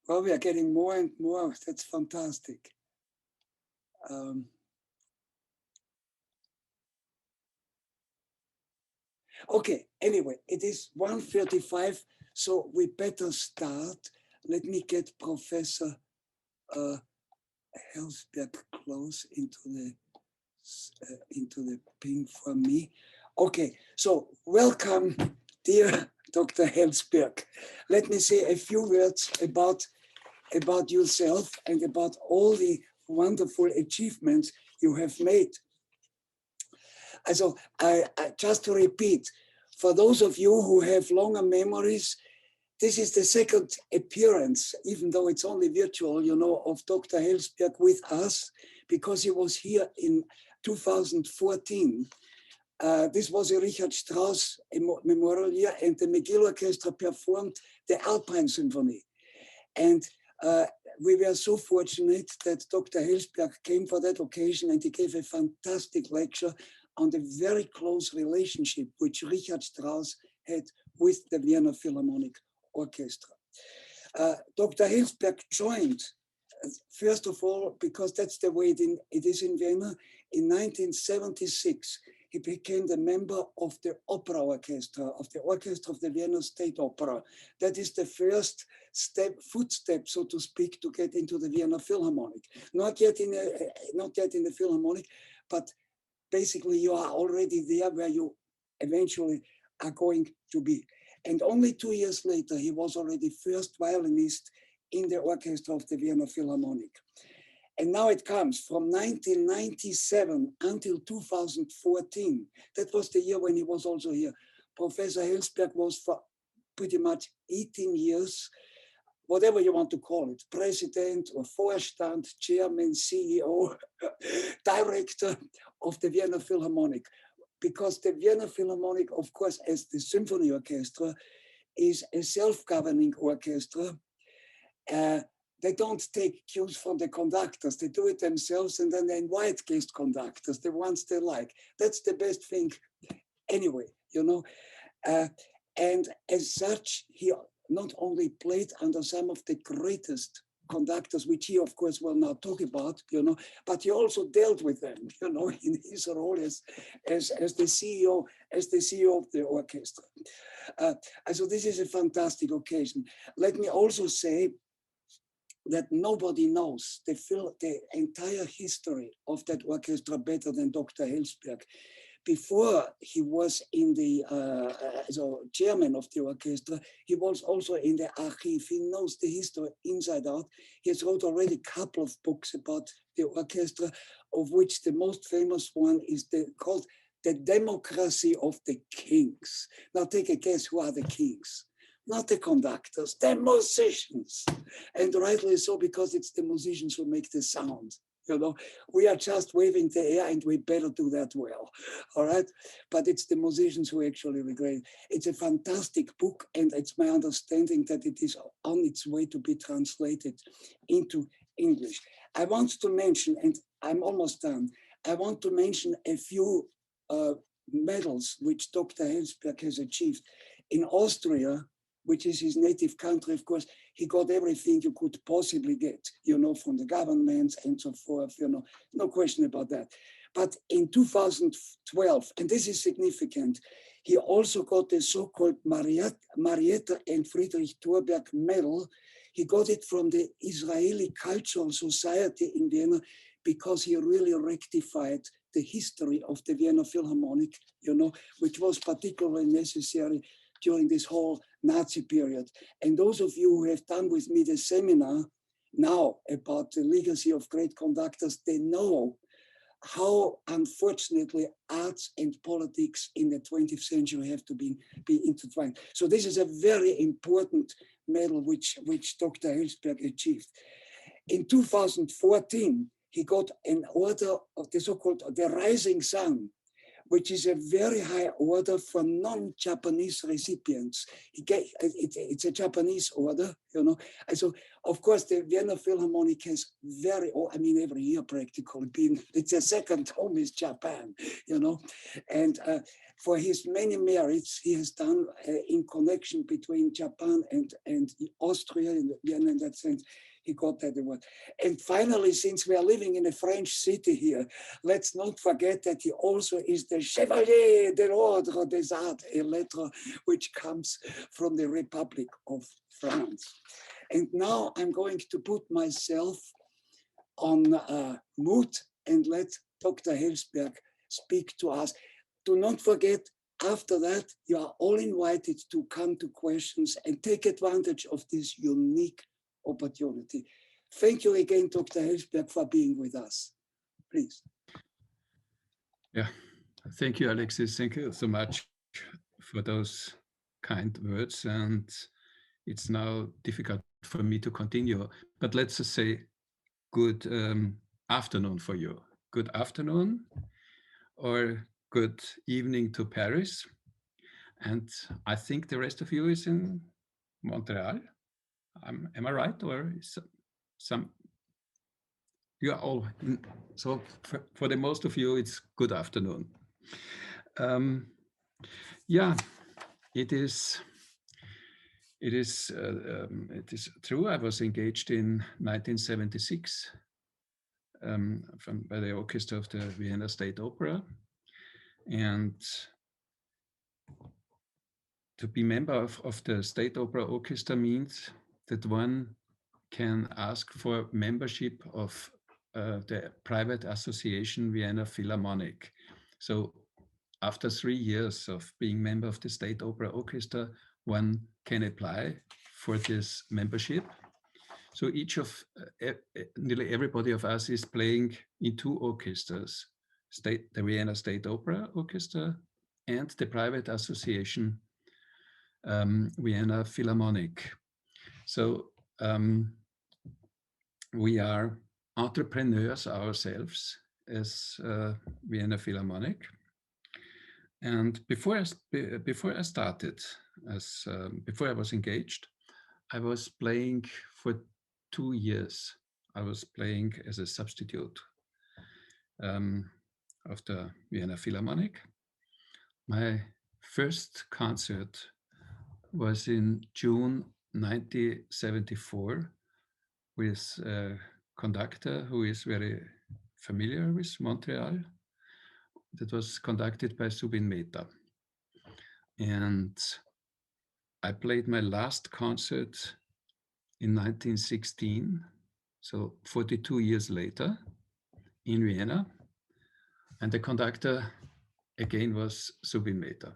Well, we are getting more and more. That's fantastic. Okay, anyway, it is 1:35, so we better start. Let me get Professor Hellsberg close into the ping for me. Okay, so welcome, dear Dr. Hellsberg. Let me say a few words about yourself and about all the wonderful achievements you have made. Also, just to repeat, for those of you who have longer memories, this is the second appearance, even though it's only virtual, you know, of Dr. Hellsberg with us, because he was here in 2014. This was a Richard Strauss memorial year, and the McGill Orchestra performed the Alpine Symphony. And we were so fortunate that Dr. Hellsberg came for that occasion, and he gave a fantastic lecture on the very close relationship which Richard Strauss had with the Vienna Philharmonic Orchestra. Dr. Hellsberg joined, first of all, because that's the way it is in Vienna. In 1976, he became the member of the Opera Orchestra, of the Orchestra of the Vienna State Opera. That is the first footstep, so to speak, to get into the Vienna Philharmonic. Not yet in the Philharmonic, but basically you are already there where you eventually are going to be. And only 2 years later, he was already first violinist in the orchestra of the Vienna Philharmonic. And now it comes from 1997 until 2014. That was the year when he was also here. Professor Hellsberg was for pretty much 18 years, whatever you want to call it, president or Vorstand, chairman, CEO, director of the Vienna Philharmonic. Because the Vienna Philharmonic, of course, as the symphony orchestra, is a self-governing orchestra. They don't take cues from the conductors. They do it themselves, and then they invite guest conductors, the ones they like. That's the best thing anyway, you know. And as such, he not only played under some of the greatest conductors, which he, of course, will now talk about, you know, but he also dealt with them, you know, in his role as the CEO of the orchestra. So this is a fantastic occasion. Let me also say that nobody knows the entire history of that orchestra better than Dr. Hellsberg. Before he was in the chairman of the orchestra, he was also in the archive. He knows the history inside out. He has wrote already a couple of books about the orchestra, of which the most famous one is called The Democracy of the Kings. Now take a guess, who are the kings? Not the conductors, the musicians. And rightly so, because it's the musicians who make the sound. You know, we are just waving the air, and we better do that well, all right? But it's the musicians who actually regret. It's a fantastic book, and it's my understanding that it is on its way to be translated into English. I want to mention, and I'm almost done, I want to mention a few medals which Dr. Hellsberg has achieved. In Austria, which is his native country, of course, he got everything you could possibly get, you know, from the government and so forth, you know, no question about that. But in 2012, and this is significant, he also got the so-called Marietta and Friedrich Thorberg medal. He got it from the Israeli Cultural Society in Vienna because he really rectified the history of the Vienna Philharmonic, you know, which was particularly necessary during this whole Nazi period. And those of you who have done with me the seminar now about the legacy of great conductors, they know how unfortunately arts and politics in the 20th century have to be intertwined. So this is a very important medal which Dr. Hellsberg achieved. In 2014, he got an order of the so-called the Rising Sun, which is a very high order for non-Japanese recipients. It's a Japanese order, you know. And so, of course, the Vienna Philharmonic has I mean, every year practically been, it's a second home is Japan, you know. And for his many merits he has done in connection between Japan and Austria in Vienna, in that sense, he got that award. And finally, since we are living in a French city here, let's not forget that he also is the Chevalier de l'Ordre des Arts et Lettres, which comes from the Republic of France. And now I'm going to put myself on mute and let Dr. Hellsberg speak to us. Do not forget, after that, you are all invited to come to questions and take advantage of this unique opportunity. Thank you again, Dr. Hellsberg, for being with us. Please. Yeah, thank you, Alexis. Thank you so much for those kind words. And it's now difficult for me to continue, but let's just say good afternoon for you. Good afternoon or good evening to Paris. And I think the rest of you is in Montreal. Am I right? Or is some, you are all, so for the most of you, it's good afternoon. Yeah, it is true. I was engaged in 1976 by the orchestra of the Vienna State Opera, and to be member of the State Opera Orchestra means that one can ask for membership of the private association Vienna Philharmonic. So after 3 years of being member of the State Opera Orchestra, one can apply for this membership. So each of, nearly everybody of us is playing in 2 orchestras, the Vienna State Opera Orchestra and the private association Vienna Philharmonic. So we are entrepreneurs ourselves as Vienna Philharmonic. And before I started, before I was engaged, I was playing for 2 years. I was playing as a substitute of the Vienna Philharmonic. My first concert was in June 1974 with a conductor who is very familiar with Montreal. That was conducted by Zubin Mehta. And I played my last concert in 1916, so 42 years later, in Vienna. And the conductor again was Zubin Mehta.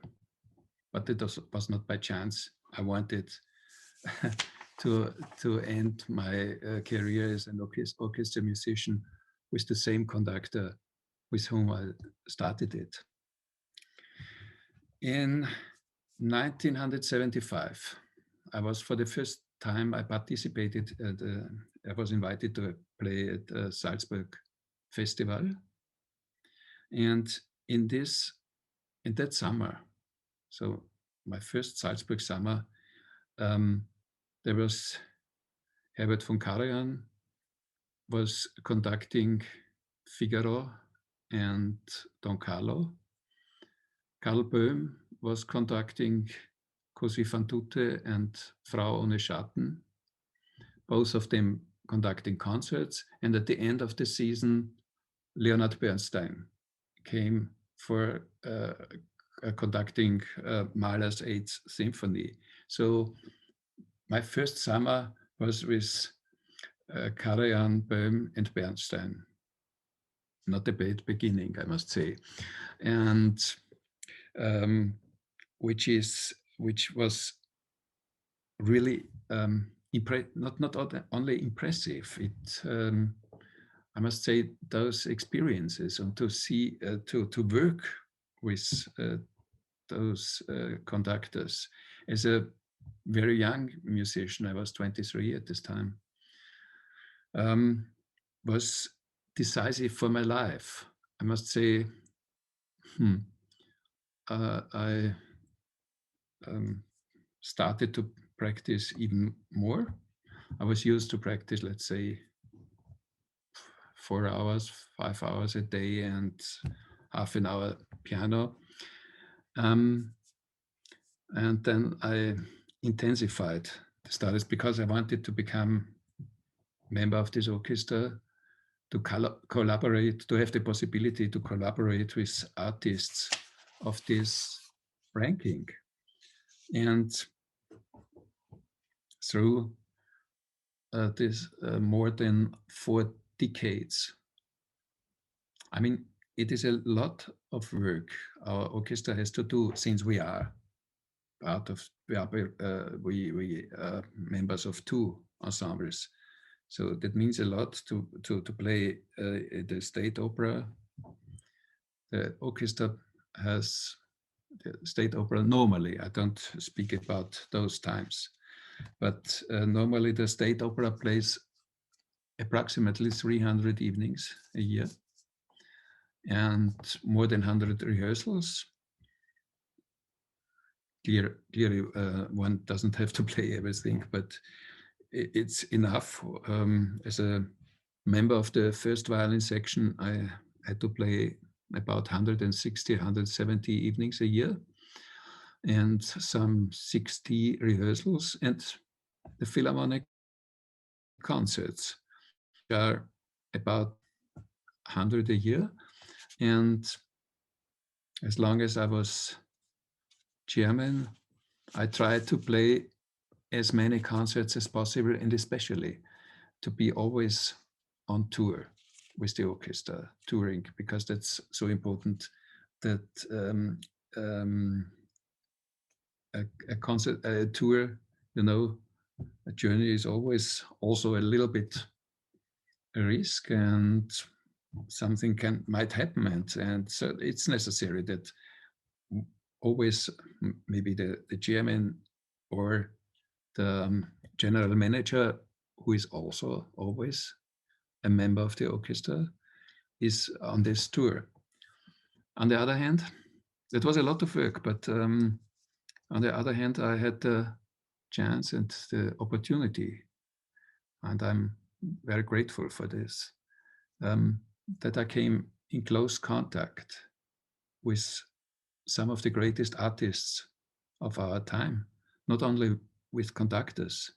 But it was not by chance. I wanted to end my career as an orchestra musician with the same conductor with whom I started it. In 1975, I was, for the first time, I participated at, I was invited to play at the Salzburg Festival. And in that summer, so my first Salzburg summer, there was Herbert von Karajan was conducting Figaro and Don Carlo. Karl Böhm was conducting Così fan tutte and Frau ohne Schatten, both of them conducting concerts. And at the end of the season, Leonard Bernstein came for conducting Mahler's 8th Symphony. So my first summer was with Karajan, Böhm, and Bernstein. Not a bad beginning, I must say, and which was really not only impressive. It I must say those experiences, and to see to work with those conductors as a very young musician. I was 23 at this time. Was decisive for my life. I must say, I started to practice even more. I was used to practice, let's say, 4 hours, 5 hours a day and half an hour piano. And then I intensified the studies because I wanted to become member of this orchestra, to collaborate, to have the possibility to collaborate with artists of this ranking. And through this more than 4 decades, I mean, it is a lot of work our orchestra has to do, since we are part of, we are members of 2 ensembles. So that means a lot to play the state opera. The orchestra has the state opera normally. I don't speak about those times, but normally the state opera plays approximately 300 evenings a year and more than 100 rehearsals. Clearly, one doesn't have to play everything, but it's enough. As a member of the first violin section, I had to play about 160, 170 evenings a year and some 60 rehearsals, and the Philharmonic concerts are about 100 a year. And as long as I was chairman, I tried to play as many concerts as possible, and especially to be always on tour with the orchestra, touring, because that's so important. That a concert, a tour, you know, a journey is always also a little bit a risk, and something might happen, and so it's necessary that always maybe the chairman or the general manager, who is also always a member of the orchestra, is on this tour. On the other hand, it was a lot of work, but on the other hand, I had the chance and the opportunity, and I'm very grateful for this, that I came in close contact with some of the greatest artists of our time, not only with conductors,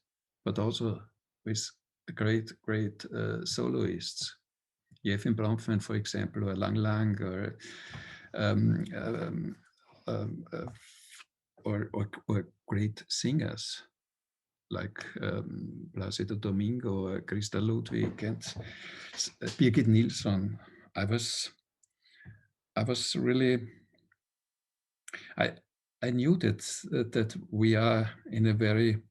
but also with great soloists. Jefim Bronfman, for example, or Lang Lang, or great singers like Plácido Domingo, or Christa Ludwig, and Birgit Nilsson. I was really, I knew that we are in a very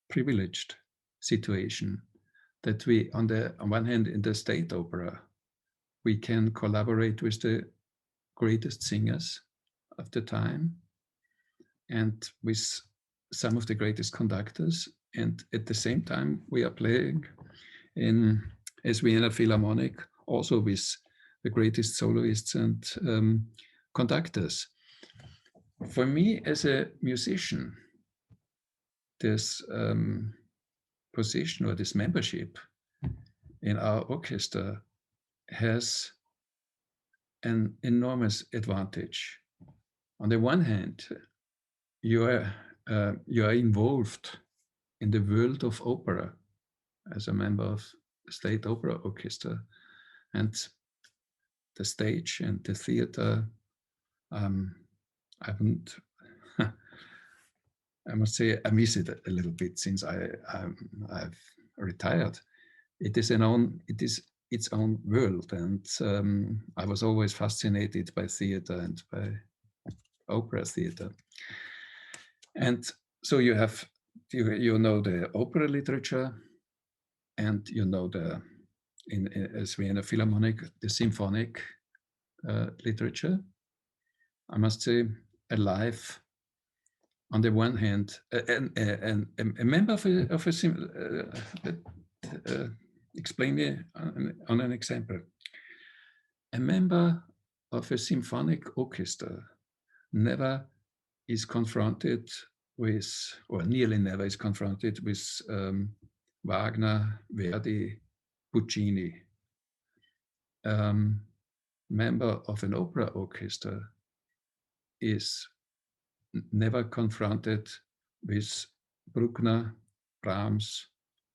privileged situation, that we, on one hand, in the state opera, we can collaborate with the greatest singers of the time and with some of the greatest conductors, and at the same time we are playing as Vienna Philharmonic, also with the greatest soloists and conductors. For me as a musician, this position or this membership in our orchestra has an enormous advantage. On the one hand, you are involved in the world of opera as a member of the State Opera Orchestra, and the stage and the theater. I must say I miss it a little bit since I've retired. It is its own world, and I was always fascinated by theater and by opera theater. And so you know the opera literature, and you know as Vienna Philharmonic, the symphonic literature. I must say, alive. On the one hand, a member of explain me on an example. A member of a symphonic orchestra never is confronted with, or nearly never is confronted with Wagner, Verdi, Puccini. Member of an opera orchestra is never confronted with Bruckner, Brahms,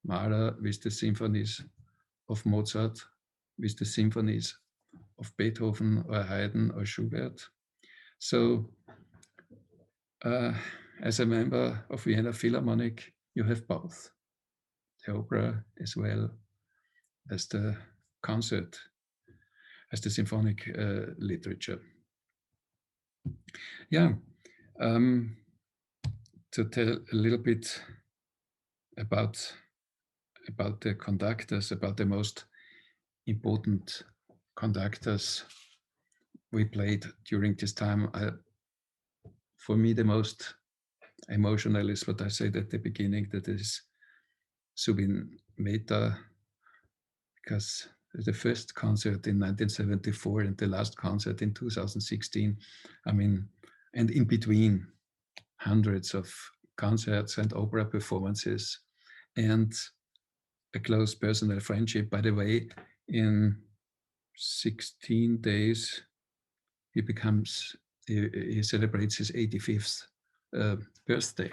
Mahler, with the symphonies of Mozart, with the symphonies of Beethoven or Haydn or Schubert. So as a member of Vienna Philharmonic, you have both, the opera as well as the concert, as the symphonic literature. Yeah, to tell a little bit about the conductors, about the most important conductors we played during this time. For me, the most emotional is what I said at the beginning, that is Zubin Mehta, because the first concert in 1974 and the last concert in 2016, I mean, and in between hundreds of concerts and opera performances and a close personal friendship. By the way, in 16 days, he celebrates his 85th birthday.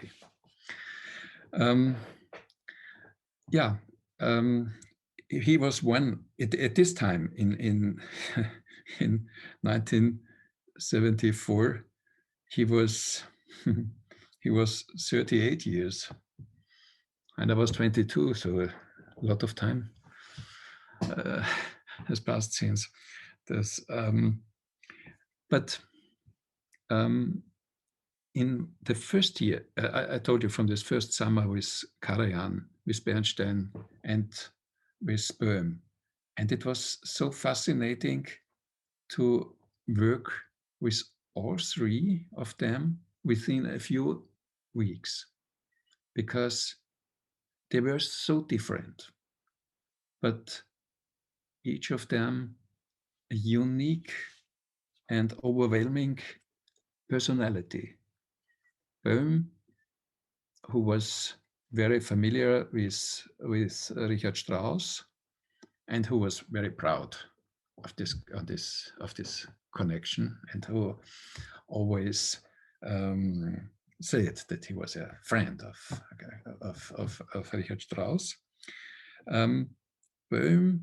He was one at this time in 1974. He was 38 years, and I was 22. So a lot of time has passed since this. But in the first year, I told you from this first summer with Karajan, with Bernstein, and with Böhm. And it was so fascinating to work with all three of them within a few weeks, because they were so different, but each of them a unique and overwhelming personality. Böhm, who was very familiar with Richard Strauss, and who was very proud of this connection, and who always said that he was a friend of Richard Strauss. Böhm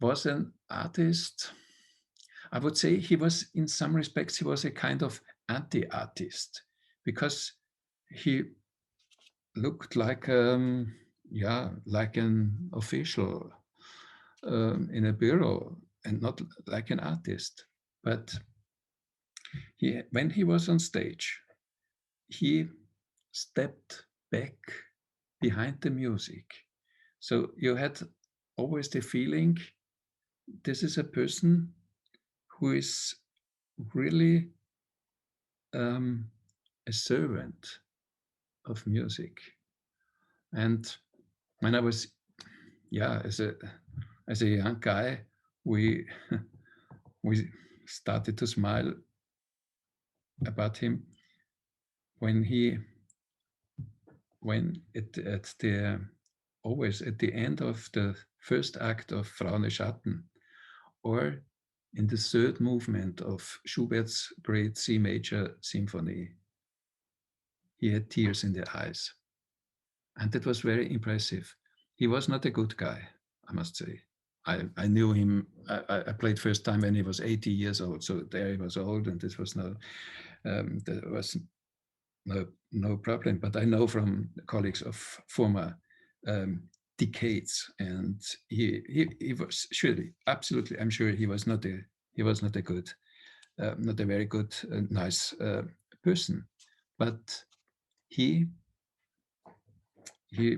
was an artist. I would say he was, in some respects, he was a kind of anti-artist, because he looked like like an official in a bureau, and not like an artist. But when he was on stage, he stepped back behind the music. So you had always the feeling, this is a person who is really a servant of music. And when I was, as a young guy, we started to smile about him when always at the end of the first act of Fraune Schatten, or in the third movement of Schubert's great C major symphony, he had tears in the eyes. And that was very impressive. He was not a good guy, I must say. I knew him, I played first time when he was 80 years old. So there he was old, and this was there was no problem. But I know from colleagues of former decades, and he was surely, absolutely, I'm sure he was not a good, not a very good, nice person. But he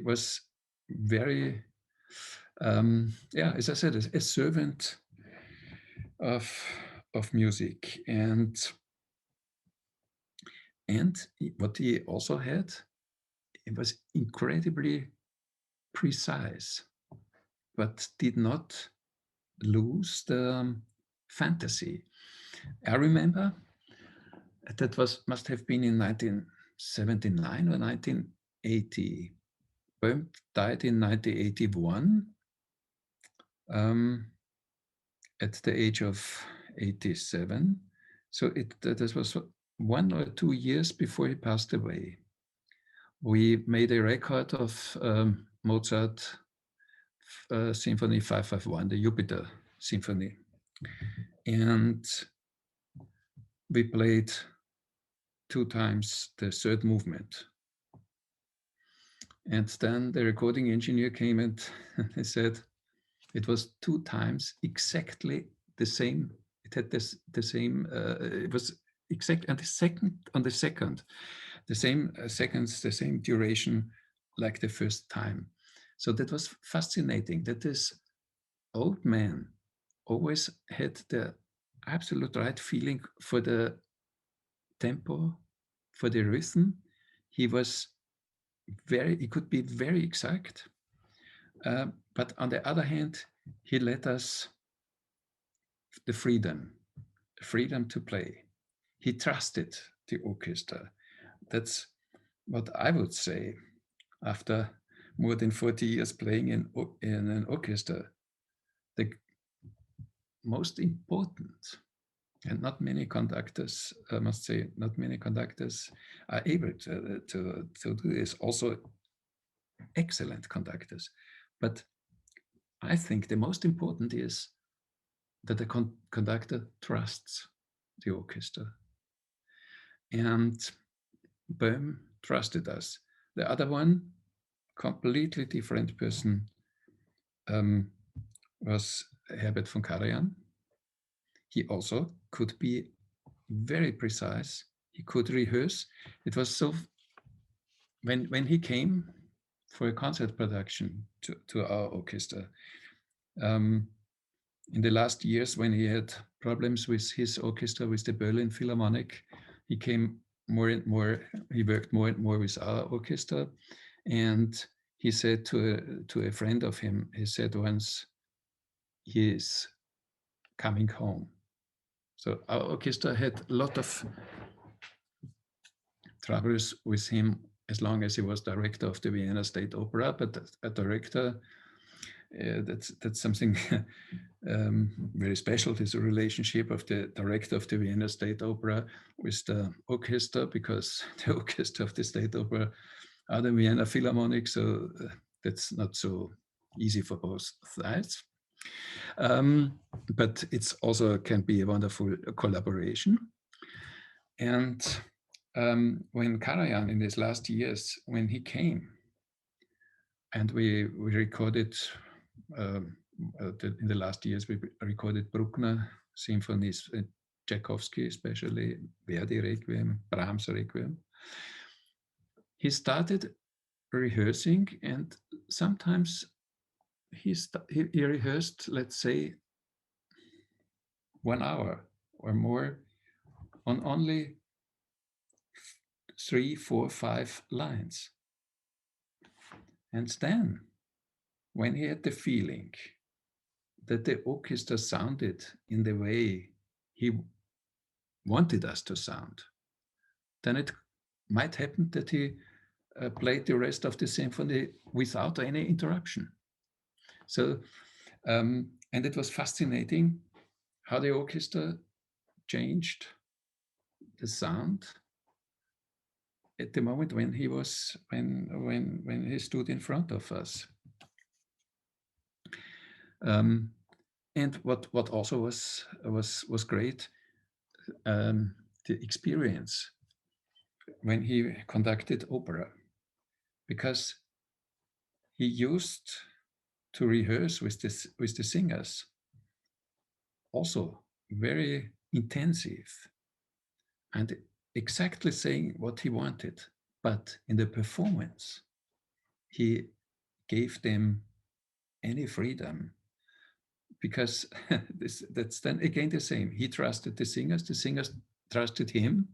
was very, as I said, a servant of music, and what he also had, it was incredibly precise, but did not lose the fantasy. I remember That must have been in 1979 or 1980. Böhm died in 1981 at the age of 87. So this was 1 or 2 years before he passed away. We made a record of Mozart Symphony 551, the Jupiter Symphony. And we played 2 times the third movement. And then the recording engineer came and he said it was 2 times exactly the same. It had the same, it was exact on the second, the same seconds, the same duration like the first time. So that was fascinating that this old man always had the absolute right feeling for the tempo, for the rhythm. He could be very exact, but on the other hand, he let us the freedom to play. He trusted the orchestra. That's what I would say after more than 40 years playing in an orchestra. The most important, and not many conductors, I must say, not many conductors are able to do this. Also excellent conductors. But I think the most important is that the conductor trusts the orchestra. And Böhm trusted us. The other one, completely different person, was Herbert von Karajan. He also could be very precise. He could rehearse. It was so, when he came for a concert production to our orchestra, in the last years when he had problems with his orchestra, with the Berlin Philharmonic, he came more and more, he worked more and more with our orchestra. And he said to a friend of him, he said once, he is coming home. So our orchestra had a lot of troubles with him as long as he was director of the Vienna State Opera, but a director, that's something very special. There's a relationship of the director of the Vienna State Opera with the orchestra, because the orchestra of the State Opera are the Vienna Philharmonic, so that's not so easy for both sides. But it's also can be a wonderful collaboration. And when Karajan in his last years, when he came, and we recorded, in the last years, we recorded Bruckner symphonies, Tchaikovsky especially, Verdi Requiem, Brahms Requiem. He started rehearsing, and sometimes he rehearsed, let's say, 1 hour or more on only 3, 4, 5 lines. And then, when he had the feeling that the orchestra sounded in the way he wanted us to sound, then it might happen that he played the rest of the symphony without any interruption. So, and it was fascinating how the orchestra changed the sound at the moment when he was, when he stood in front of us. And what also was great, the experience when he conducted opera, because he used to rehearse with the singers, also very intensive and exactly saying what he wanted, but in the performance he gave them any freedom, because that's then again the same. He trusted the singers trusted him,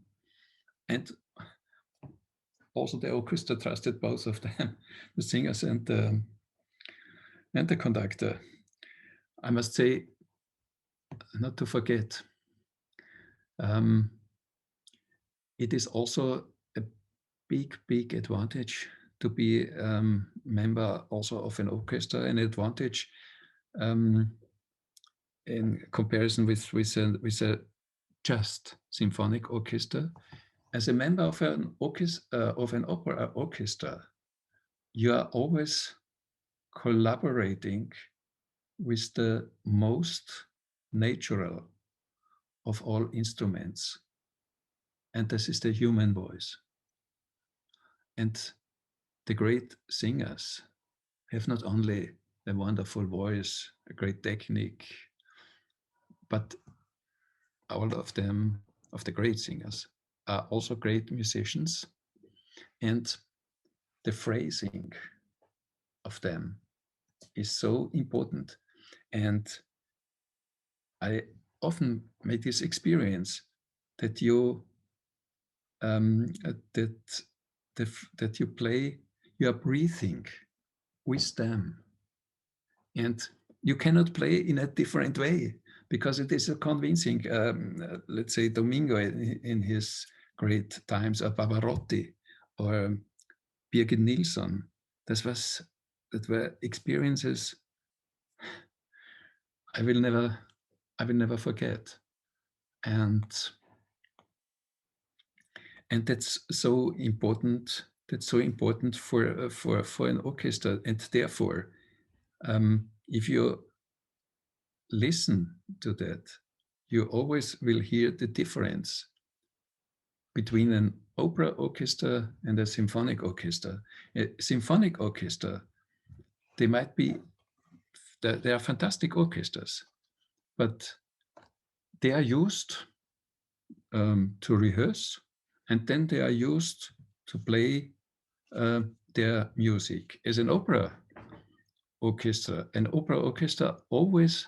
and also the orchestra trusted both of them, the singers and the conductor. I must say, not to forget, it is also a big advantage to be member also of an orchestra, an advantage in comparison with a just symphonic orchestra. As a member of an orchestra, of an opera orchestra, you are always collaborating with the most natural of all instruments, and this is the human voice. And the great singers have not only a wonderful voice, a great technique, but all of them, of the great singers, are also great musicians, and the phrasing of them is so important. And I often make this experience that you that you play, you are breathing with them, and you cannot play in a different way because it is so convincing. Let's say Domingo in his great times, or Pavarotti, or Birgit Nilsson. That were experiences I will never forget, and that's so important. That's so important for an orchestra, and therefore, if you listen to that, you always will hear the difference between an opera orchestra and a symphonic orchestra. A symphonic orchestra, they are fantastic orchestras, but they are used to rehearse, and then they are used to play their music. As an opera orchestra always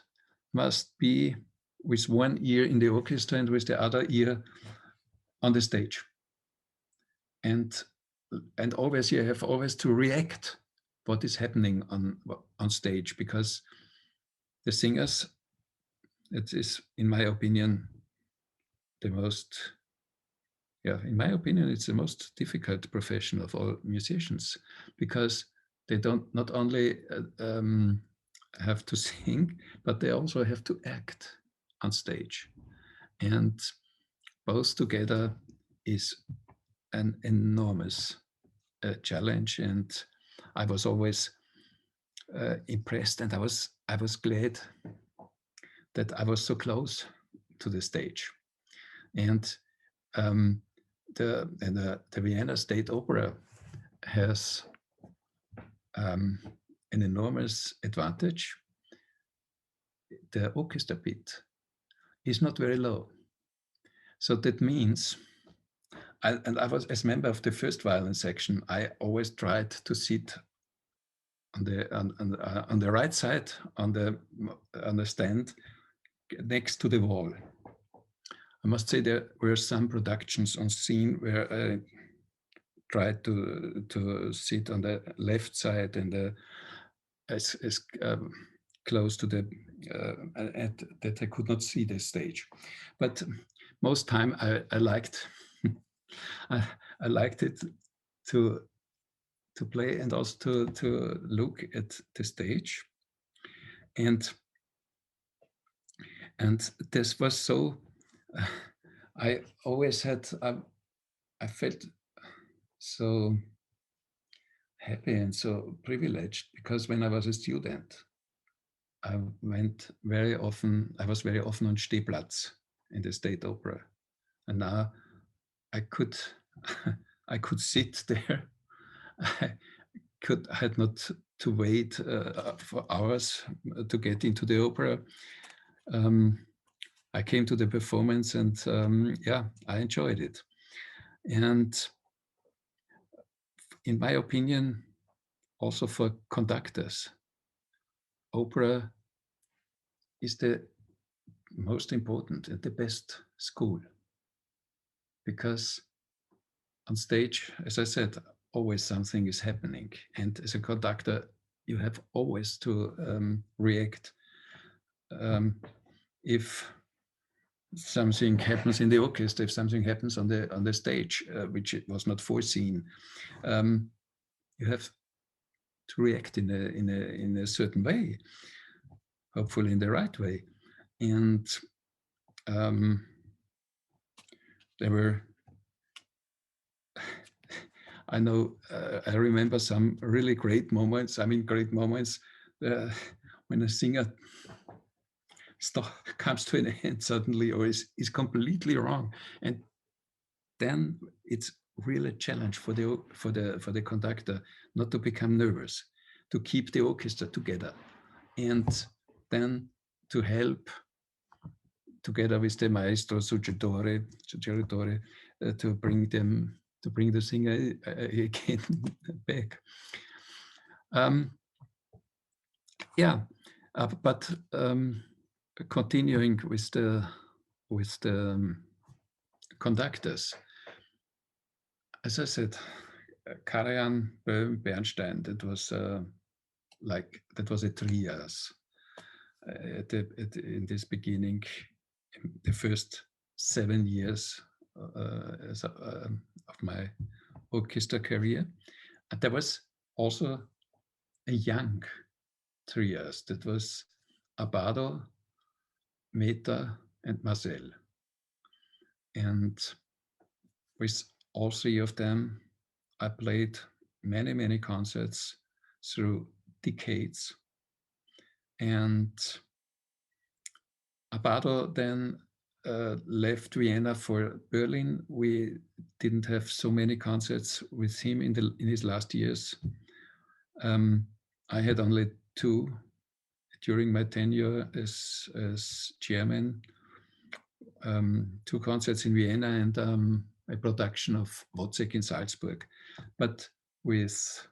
must be with one ear in the orchestra and with the other ear on the stage. And always you have always to react what is happening on stage, because the singers, it is, in my opinion, it's the most difficult profession of all musicians, because they don't not only have to sing, but they also have to act on stage. And both together is an enormous challenge. And I was always impressed, and I was glad that I was so close to the stage. And the Vienna State Opera has an enormous advantage. The orchestra pit is not very low. So that means, I was, as member of the first violin section, I always tried to sit on the right side on the stand next to the wall. I must say there were some productions on scene where I tried to sit on the left side and as close to the that I could not see the stage. But most time I liked I liked it to play and also to look at the stage. And this was so I always had I felt so happy and so privileged, because when I was a student, I was very often on Stehplatz in the State Opera, and now I could I could sit there. I had not to wait for hours to get into the opera. I came to the performance, and I enjoyed it. And in my opinion, also for conductors, opera is the most important and the best school, because on stage, as I said, always something is happening, and as a conductor, you have always to react. If something happens in the orchestra, if something happens on the stage, which it was not foreseen, you have to react in a certain way, hopefully in the right way. And there were, I know, I remember some really great moments. I mean, great moments when a singer comes to an end suddenly, or is completely wrong, and then it's really a challenge for the conductor not to become nervous, to keep the orchestra together, and then to help together with the maestro suggeritore, to bring the singer again back. But continuing with the conductors, as I said, Karajan, Böhm, Bernstein. That was that was a trias in this beginning, in the first 7 years of my orchestra career. And there was also a young trias. That was Abbado, Mehta, and Maazel. And with all three of them, I played many, many concerts through decades. And Abbado then left Vienna for Berlin. We didn't have so many concerts with him in his last years. I had only 2 during my tenure as chairman, 2 concerts in Vienna and a production of Wozzeck in Salzburg. But with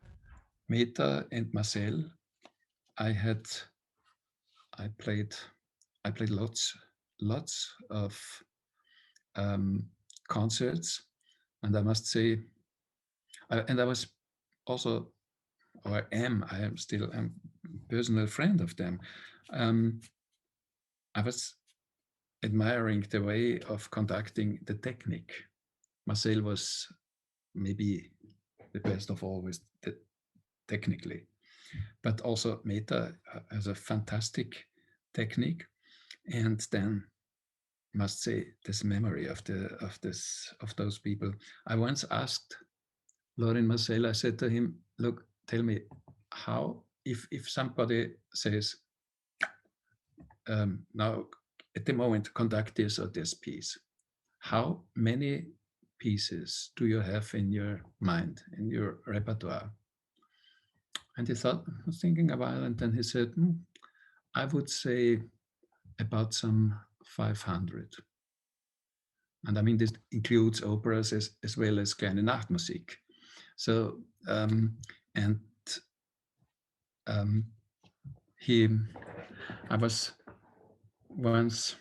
Mehta and Maazel, I played lots of concerts, and I must say, and I was also, or I am still a personal friend of them. I was admiring the way of conducting the technique. Maazel was maybe the best of all with the technically, but also Mehta has a fantastic technique, and then must say this memory of those people. I once asked Lorin Maazel, I said to him, look, tell me how, if somebody says, now at the moment conduct this or this piece, how many pieces do you have in your mind, in your repertoire? And he thought, was thinking a while, and then he said, I would say about some 500. And I mean, this includes operas as well as kleine Nachtmusik. So, I was once,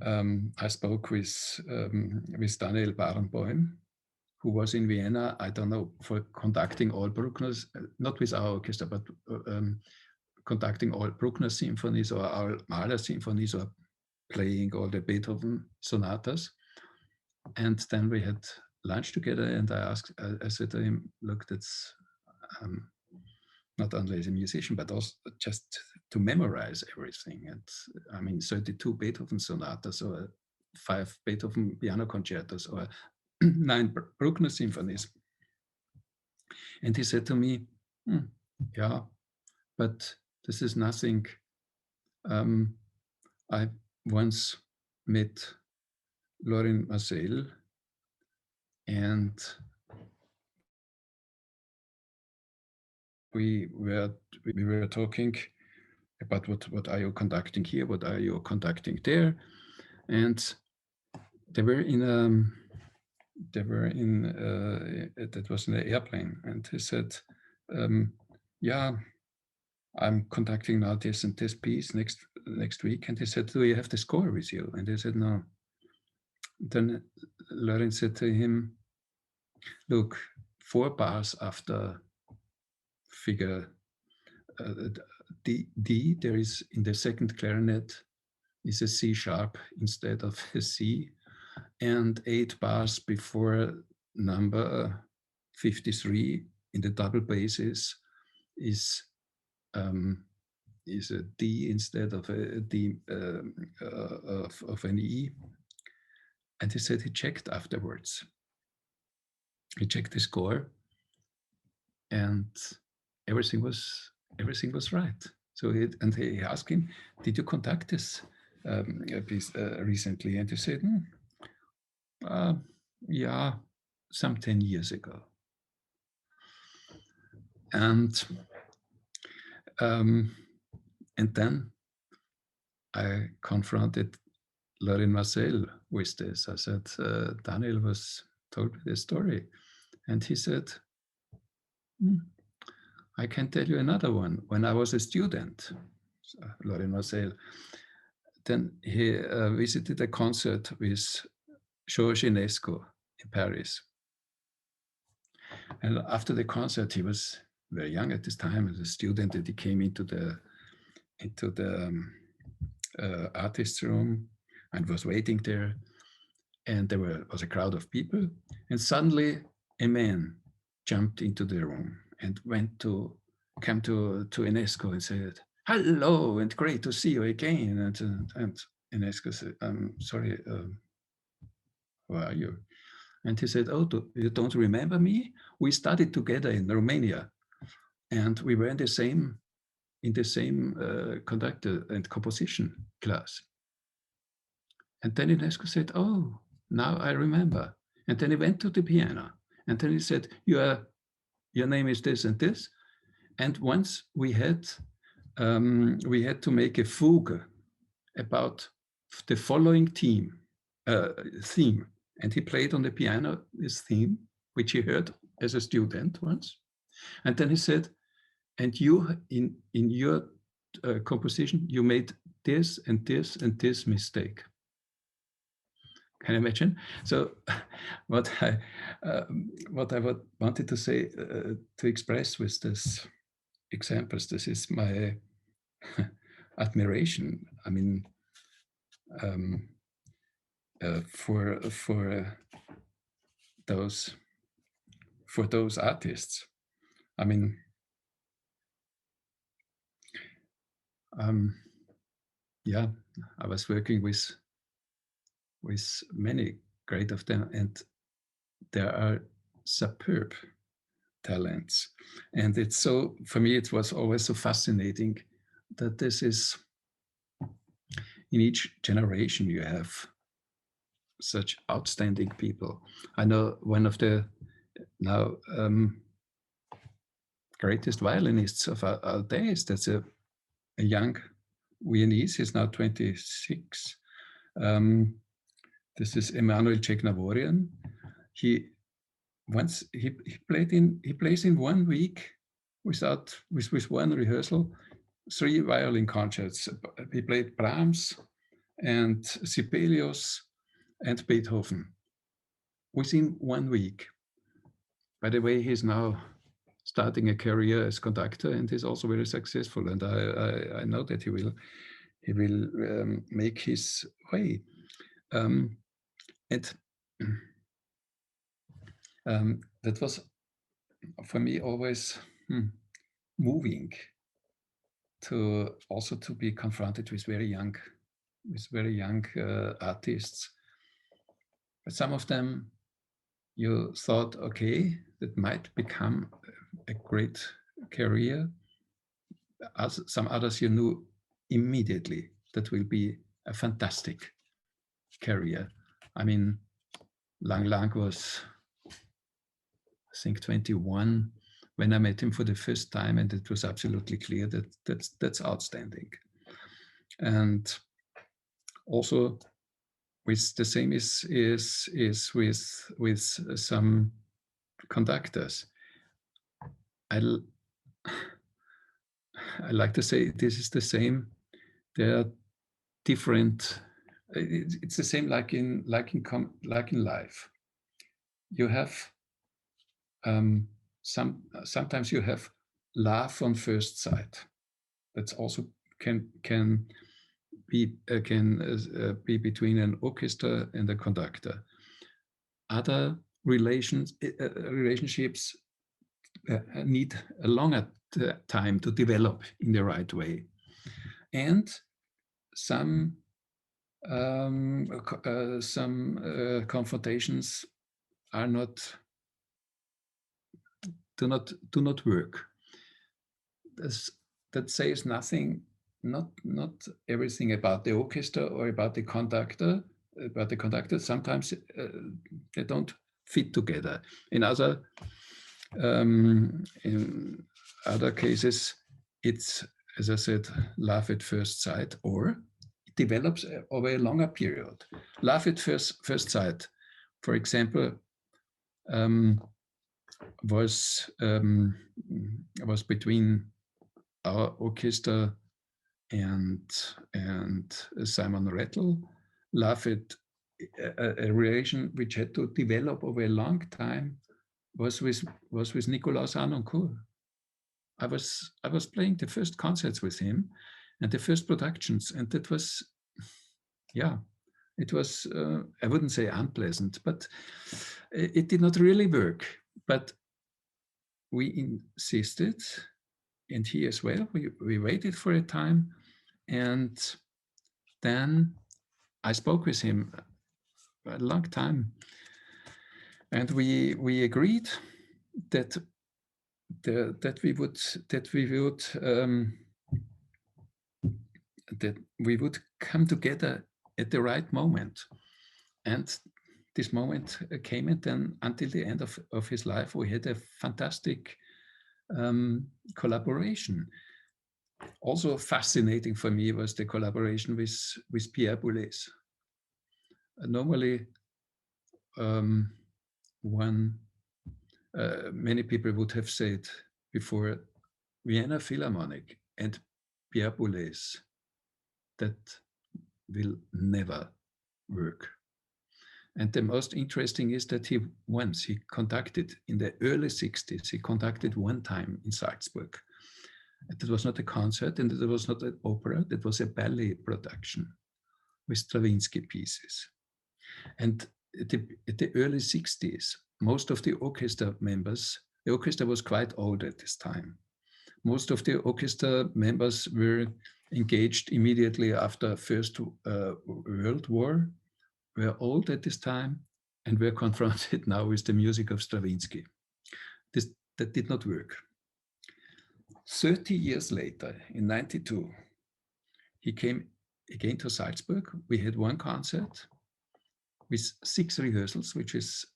I spoke with Daniel Barenboim, who was in Vienna, I don't know, for conducting all Bruckner's, not with our orchestra, but conducting all Bruckner symphonies or our Mahler symphonies, or playing all the Beethoven sonatas. And then we had lunch together, and I said to him, look, that's not only as a musician, but also just to memorize everything. And I mean, 32 Beethoven sonatas, or 5 Beethoven piano concertos, or 9 Bruckner symphonies. And he said to me, yeah, but this is nothing. I once met Lorin Maazel, and we were talking about what are you conducting here, what are you conducting there, and they were in that was in the airplane, and he said, yeah, I'm conducting now this and this piece next week. And he said, do you have the score with you? And he said, no. Then Lorin said to him, look, 4 bars after figure D, there is in the second clarinet is a C sharp instead of a C, and 8 bars before number 53 in the double basses is a D instead of a D of an E. And he said he checked afterwards. He checked the score, and everything was right. So he asked him, "Did you conduct this piece recently?" And he said, "Yeah, some 10 years ago." And then I confronted Lorin Maazel with this. I said, Daniel told me the story. And he said, I can tell you another one. When I was a student, Lorin Maazel, then he visited a concert with Georges Enesco in Paris. And after the concert, he was very young at this time as a student, and he came into the artist's room and was waiting there. And there was a crowd of people. And suddenly a man jumped into the room and came to Enesco and said, "Hello, and great to see you again." And Enesco said, "I'm sorry, who are you?" And he said, "Oh, you don't remember me? We studied together in Romania, and we were in the same conductor and composition class." And then Enesco said, "Oh, now I remember." And then he went to the piano, and then he said, "Your name is this and this." And once we had to make a fugue about the following theme, and he played on the piano this theme, which he heard as a student once. And then he said, "And you, in your composition, you made this and this and this mistake." Can you imagine? So what I wanted to say, to express with this examples, this is my admiration. I mean, for those artists. I mean, yeah, I was working with many great of them, and there are superb talents. And it's so, for me, it was always so fascinating that this is, in each generation you have such outstanding people. I know one of the now greatest violinists of our days, that's a young Viennese, he's now 26. This is Emanuel Cecnavorian. He plays in 1 week with one rehearsal, 3 violin concerts. He played Brahms and Sibelius and Beethoven within 1 week. By the way, he's now starting a career as conductor, and he's also very successful. And I know that he will make his way. That was for me always moving to be confronted with very young artists. But some of them you thought, okay, that might become a great career. Some others you knew immediately that will be a fantastic career. I mean, Lang was, I think, 21 when I met him for the first time, and it was absolutely clear that that's outstanding. And also, with the same is with some conductors. I like to say this is the same. There are different. It's the same like in life. You have sometimes you have love on first sight. That's also can be between an orchestra and a conductor. Other relationships need a longer time to develop in the right way, and some confrontations are do not work. That says nothing, not everything about the orchestra or about the conductor. Sometimes they don't fit together. In other cases, it's, as I said, love at first sight, or it develops over a longer period. Love at first sight, for example, was between our orchestra and Simon Rattle. Love at a relation which had to develop over a long time was with Nikolaus Harnoncourt. I was playing the first concerts with him and the first productions, and that was, yeah, it was, I wouldn't say unpleasant, but it did not really work. But we insisted, and he as well, we waited for a time, and then I spoke with him a long time, and we agreed that we would come together at the right moment, and this moment came, and then until the end of his life, we had a fantastic collaboration. Also fascinating for me was the collaboration with Pierre Boulez. Normally, many people would have said before, Vienna Philharmonic and Pierre Boulez, that will never work. And the most interesting is that he conducted in the early 60s, he conducted one time in Salzburg. It was not a concert, and it was not an opera, that was a ballet production with Stravinsky pieces. And at the early 60s, most of the orchestra members, the orchestra was quite old at this time. Most of the orchestra members were engaged immediately after First World War, were old at this time, and were confronted now with the music of Stravinsky. That did not work. 30 years later, in 1992, he came again to Salzburg. We had one concert with 6 rehearsals, which is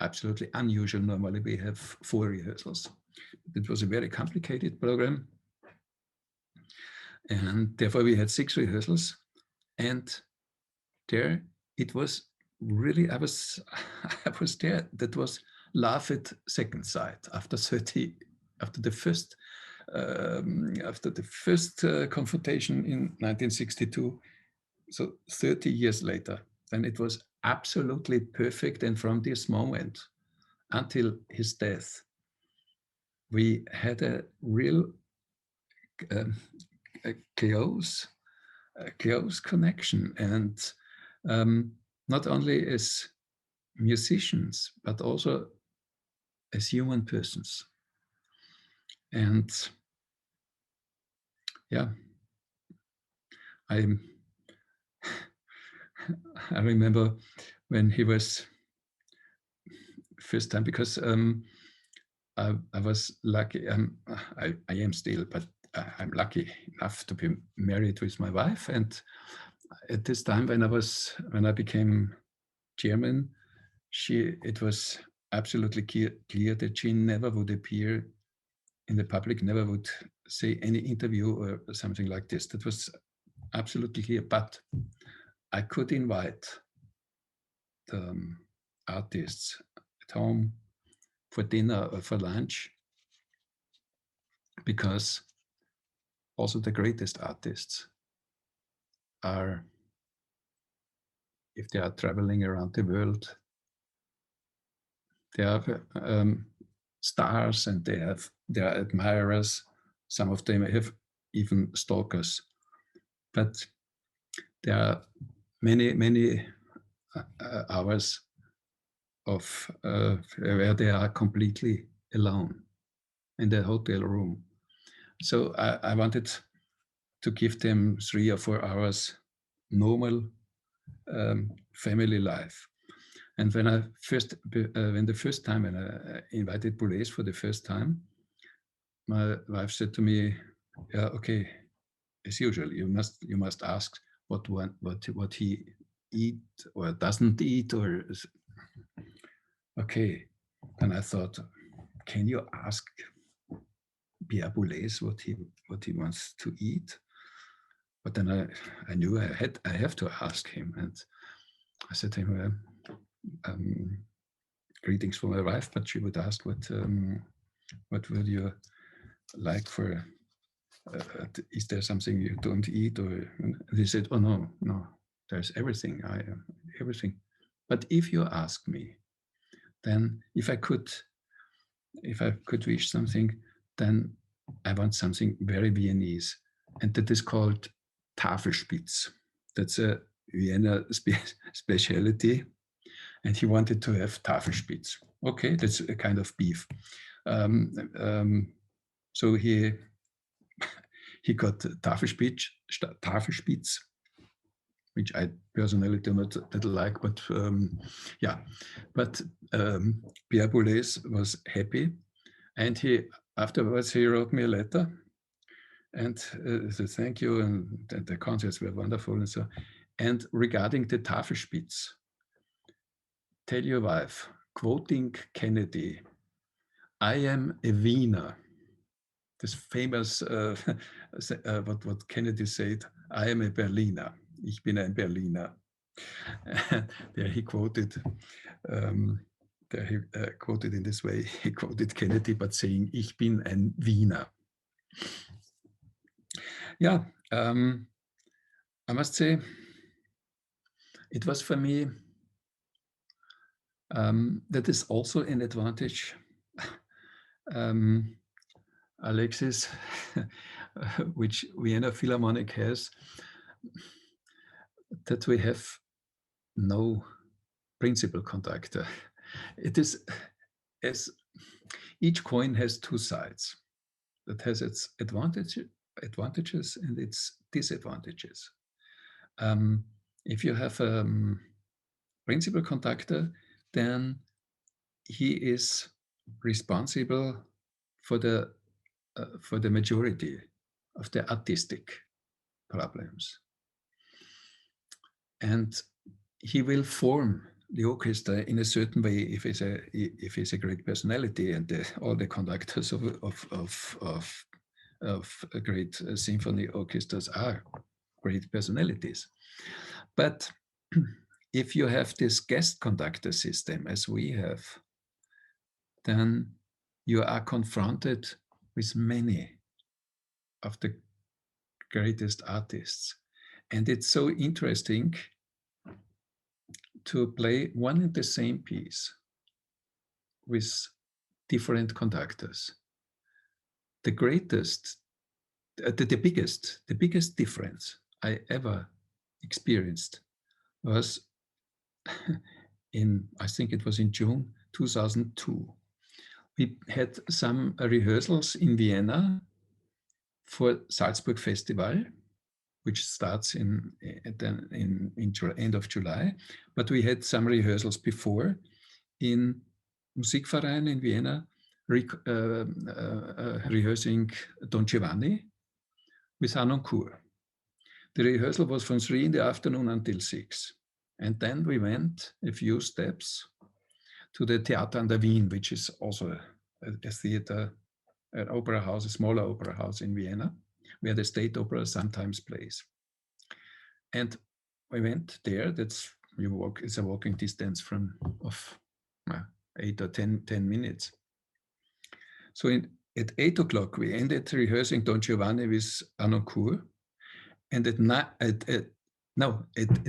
absolutely unusual. Normally we have 4 rehearsals. It was a very complicated program, and therefore we had 6 rehearsals. And there it was really, I was there. That was love at second sight after the first confrontation in 1962. So 30 years later, and it was absolutely perfect. And from this moment until his death, we had a real close connection, and not only as musicians, but also as human persons. And yeah, I remember when he was first time, because I was lucky, I am still, but I'm lucky enough to be married with my wife. And at this time, when I became chairman, it was absolutely clear that she never would appear in the public, never would say any interview or something like this. That was absolutely clear. But I could invite the artists at home for dinner or for lunch, because also the greatest artists are, if they are traveling around the world, they are stars, and they are admirers. Some of them have even stalkers. but there are many hours of where they are completely alone in the hotel room. So I wanted to give them 3 or 4 hours normal family life. And when I when I invited Boulez for the first time, my wife said to me, "Yeah, okay, as usual, you must ask what he eat or doesn't eat, or okay." And I thought, can you ask Pierre Boulez what he wants to eat? But then I knew I have to ask him, and I said to him, greetings from my wife, but she would ask what would you like for, is there something you don't eat? Or they said, oh no, there's everything, everything. But if you ask me, then if I could wish something, then I want something very Viennese, and that is called Tafelspitz. That's a Vienna specialty, and he wanted to have Tafelspitz. Okay, that's a kind of beef. So he got Tafelspitz, which I personally do not like, but yeah. But Pierre Boulez was happy, and afterwards he wrote me a letter and said thank you, and the concerts were wonderful and so. And regarding the Tafelspitz, tell your wife, quoting Kennedy, I am a Wiener. This famous, what Kennedy said, I am a Berliner. Ich bin ein Berliner. There he quoted, quoted in this way, he quoted Kennedy, but saying, ich bin ein Wiener. Yeah, I must say, it was for me, that is also an advantage, Alexis, which Vienna Philharmonic has, that we have no principal conductor. It is as each coin has 2 sides. That has its advantages and its disadvantages. If you have a principal conductor, then he is responsible for the majority of the artistic problems, and he will form the orchestra in a certain way if he's a great personality, and all the conductors of great symphony orchestras are great personalities. But if you have this guest conductor system, as we have, then you are confronted with many of the greatest artists. And it's so interesting to play one and the same piece with different conductors. The biggest difference I ever experienced was I think it was in June 2002. We had some rehearsals in Vienna for Salzburg Festival, which starts in end of July. But we had some rehearsals before in Musikverein in Vienna, rehearsing Don Giovanni with Harnoncourt. The rehearsal was from 3 in the afternoon until 6. And then we went a few steps to the Theater an der Wien, which is also a theater, an opera house, a smaller opera house in Vienna, where the state opera sometimes plays. And we went there. It's a walking distance of 8 or 10 minutes. So at 8 o'clock, we ended rehearsing Don Giovanni with Harnoncourt. And at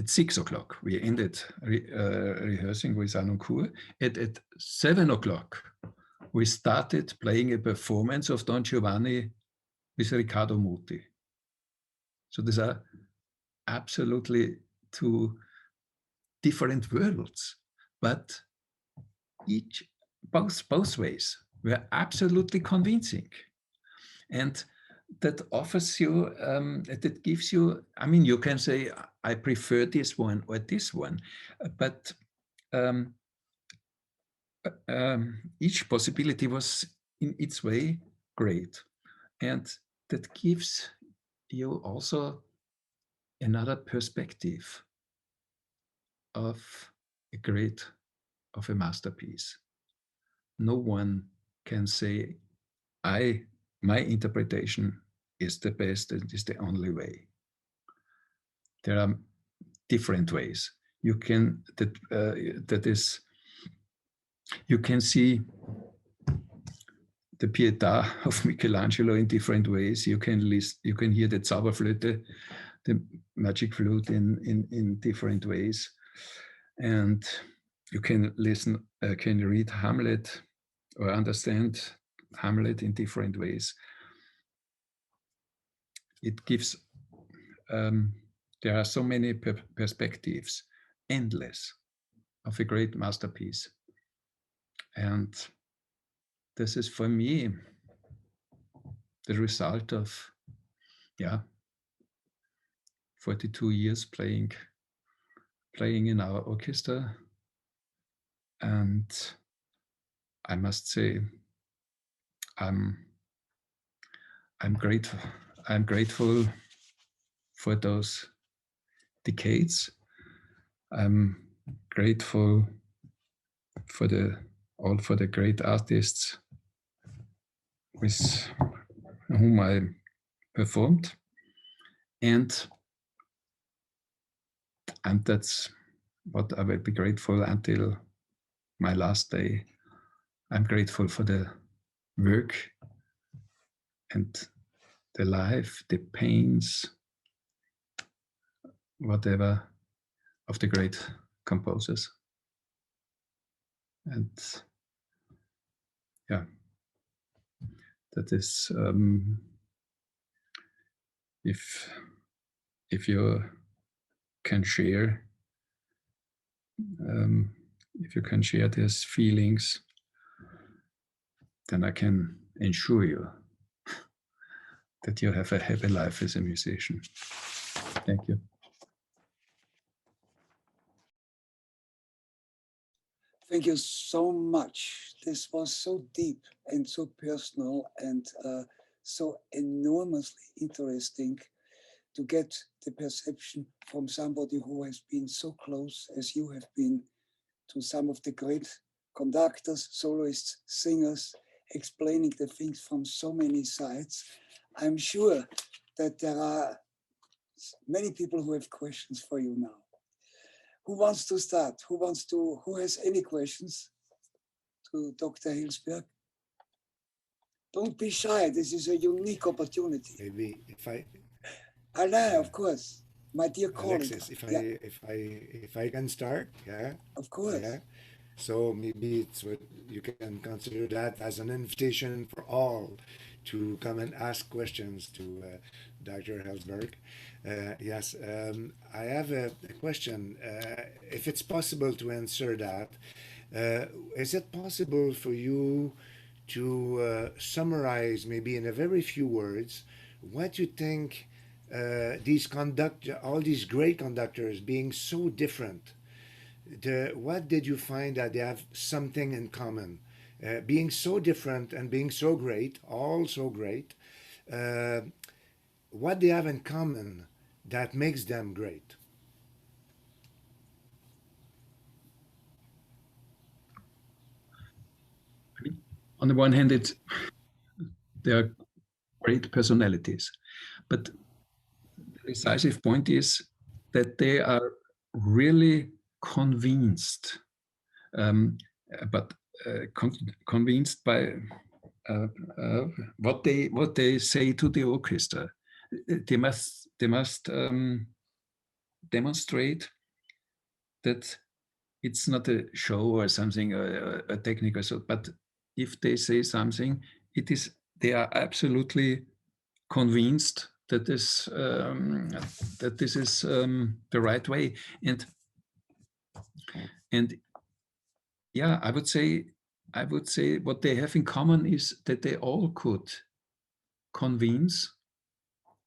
6 o'clock, we ended rehearsing with Harnoncourt. At 7 o'clock, we started playing a performance of Don Giovanni with Riccardo Muti. So these are absolutely two different worlds, but both ways were absolutely convincing. And that offers you, that gives you, I mean, you can say, I prefer this one or this one, but each possibility was in its way great. And that gives you also another perspective of a masterpiece. No one can say, my interpretation is the best and is the only way. There are different ways. You can, you can see the Pietà of Michelangelo in different ways. You can hear the Zauberflöte, the magic flute in different ways. And you can can read Hamlet or understand Hamlet in different ways. It gives, there are so many perspectives, endless, of a great masterpiece. And this is for me the result of, 42 years playing in our orchestra. And I must say, I'm grateful for those decades. I'm grateful for the great artists with whom I performed, and that's what I will be grateful until my last day. I'm grateful for the work and the life, the pains, whatever, of the great composers. And that is, if you can share, these feelings, then I can ensure you that you have a happy life as a musician. Thank you. Thank you so much. This was so deep and so personal and so enormously interesting to get the perception from somebody who has been so close as you have been to some of the great conductors, soloists, singers, explaining the things from so many sides. I'm sure that there are many people who have questions for you now. Who wants to start? Who has any questions to Dr. Hellsberg? Don't be shy. This is a unique opportunity. Maybe if I... Alain, of course. My dear colleague. Alexis, if I can start, yeah? Of course. Yeah. So maybe it's what you can consider that as an invitation for all to come and ask questions to Dr. Hellsberg. Yes, I have a question. If it's possible to answer that, is it possible for you to summarize, maybe in a very few words, what you think all these great conductors being so different, what did you find that they have something in common? Being so different and being so great, all so great, what they have in common that makes them great? On the one hand, they are great personalities, but the decisive point is that they are really convinced, convinced by what they say to the orchestra. They must demonstrate that it's not a show or something, a technical, but if they say something, they are absolutely convinced that this is the right way. And yeah, I would say what they have in common is that they all could convince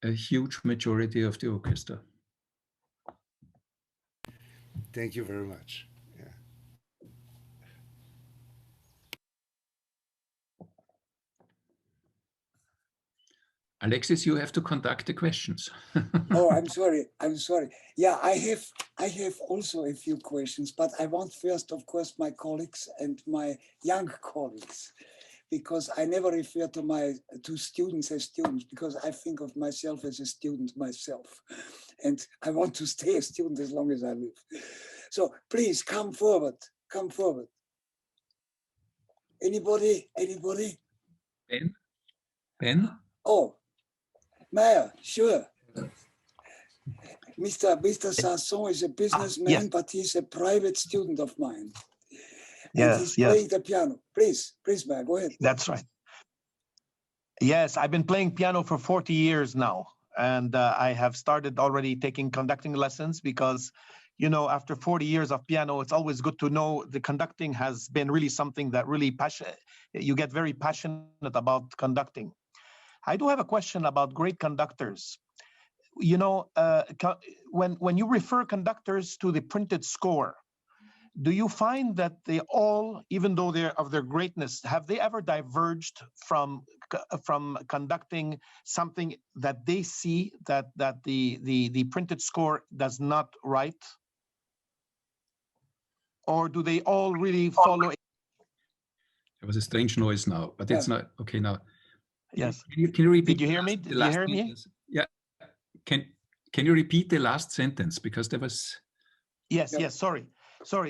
a huge majority of the orchestra. Thank you very much. Yeah. Alexis, you have to conduct the questions. Oh, I'm sorry. Yeah, I have also a few questions, but I want first, of course, my colleagues and my young colleagues, because I never refer to students as students, because I think of myself as a student myself, and I want to stay a student as long as I live. So please come forward. Come forward. Anybody? Ben? Oh, Meyer, sure. Mr. Sasson is a businessman, yes. but he's a private student of mine. And Yes, he's yes. playing the piano. Please, Meyer, go ahead. That's right. Yes, I've been playing piano for 40 years now. And I have started already taking conducting lessons because, you know, after 40 years of piano, it's always good to know the conducting has been really something that really you get very passionate about conducting. I do have a question about great conductors. You know, when you refer conductors to the printed score, do you find that they all, even though they're of their greatness, have they ever diverged from conducting something that they see that the printed score does not write? Or do they all really follow? There was a strange noise now, but it's not okay now. Yes. Can you repeat? Did you hear me? Did you hear me? Yeah. Can you repeat the last sentence, because there was? Yes. Yes. Sorry.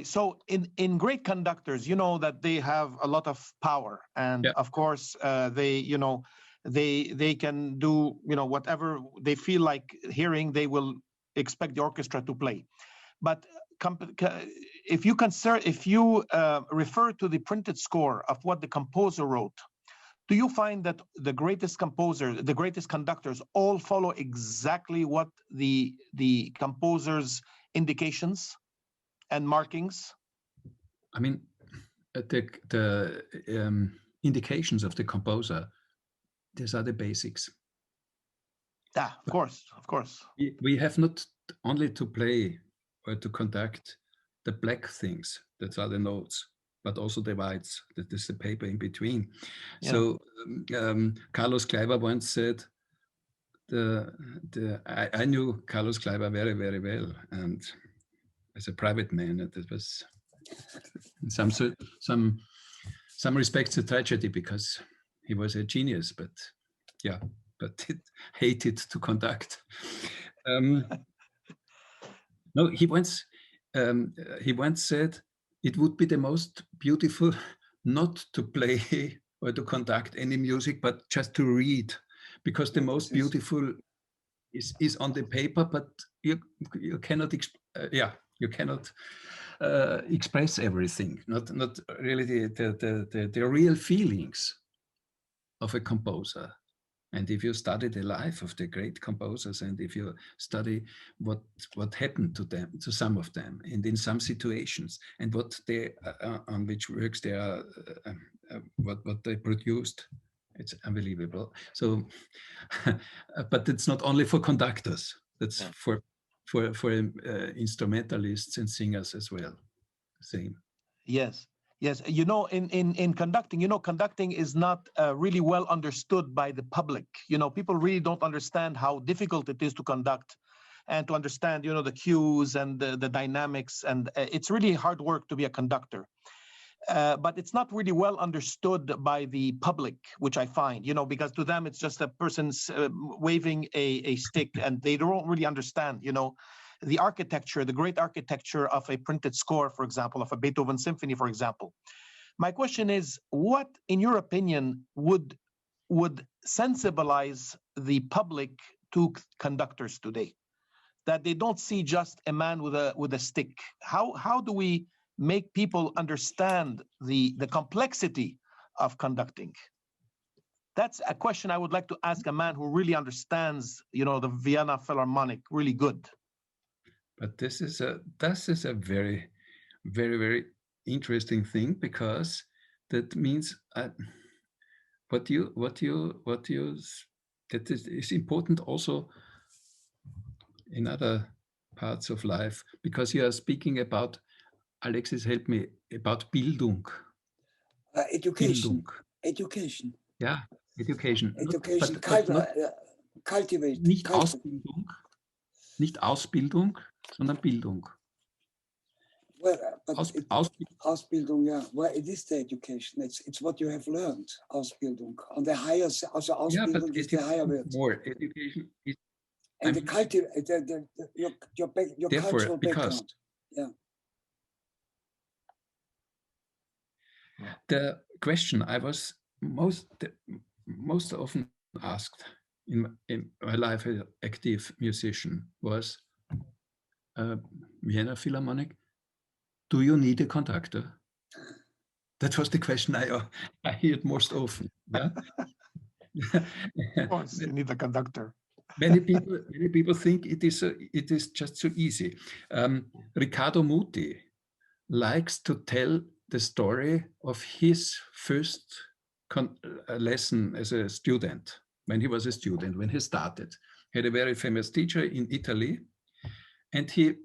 So in great conductors, you know that they have a lot of power, and of course they can do, you know, whatever they feel like hearing. They will expect the orchestra to play, but if you refer to the printed score of what the composer wrote, do you find that the greatest composer, the greatest conductors, all follow exactly what the composer's indications and markings? I mean, the indications of the composer, these are the basics. Of course. We have not only to play or to conduct the black things, that are the notes, but also the whites, that is the paper in between. Yeah. So Carlos Kleiber once said, I knew Carlos Kleiber very, very well, and as a private man, it was in some respects a tragedy, because he was a genius, but it hated to conduct. No, he once said it would be the most beautiful not to play or to conduct any music, but just to read, because the most beautiful is on the paper, but you cannot express everything, not really the real feelings of a composer. And if you study the life of the great composers, and if you study what happened to them, to some of them, and in some situations, and what they on which works they are, what they produced, it's unbelievable. So, but it's not only for conductors; that's for instrumentalists and singers as well. Same. Yes. You know, in conducting, you know, conducting is not really well understood by the public. You know, people really don't understand how difficult it is to conduct, and to understand, you know, the cues and the dynamics, and it's really hard work to be a conductor. But it's not really well understood by the public, which I find, you know, because to them it's just a person's waving a stick, and they don't really understand, you know, the architecture, the great architecture of a printed score, for example, of a Beethoven symphony, for example. My question is, what, in your opinion, would sensibilize the public to conductors today, that they don't see just a man with a stick? How do we make people understand the complexity of conducting? That's a question I would like to ask a man who really understands, you know, the Vienna Philharmonic really good. But this is a very, very, very interesting thing, because that means what you that is important also in other parts of life, because you are speaking about, Alexis, help me, about Bildung. Education. Bildung. Education. Yeah, education. Education. But not, Cultivate. nicht Ausbildung, nicht Ausbildung, sondern Bildung. Well, but Ausbildung. Ausbildung, yeah. Well, it is the education. It's what you have learned. Ausbildung. On the higher, also Ausbildung is the higher word. More education is. And the your cultural background. Yeah. The question I was most often asked in my life as an active musician was, Vienna Philharmonic, do you need a conductor? That was the question I heard most often. Yeah. Of course, you need a conductor. Many people think it is just so easy. Riccardo Muti likes to tell the story of his first lesson as a student, when he was a student, when he started. He had a very famous teacher in Italy, and he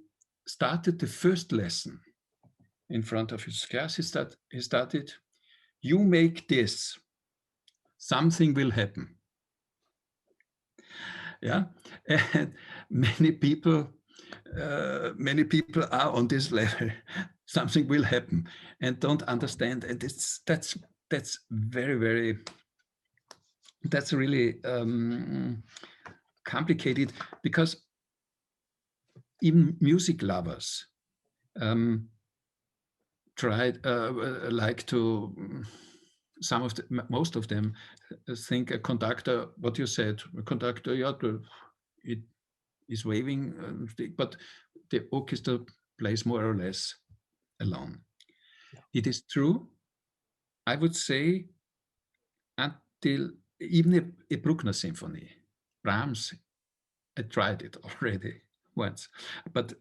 started the first lesson in front of his class. He started, you make this, something will happen. Yeah, and many people are on this level. Something will happen and don't understand, and that's very, very, that's really complicated, because even music lovers like to, most of them think a conductor, what you said, a conductor, yeah, it is waving, but the orchestra plays more or less alone. Yeah. It is true, I would say, until even a Bruckner symphony. Brahms, I tried it already once, but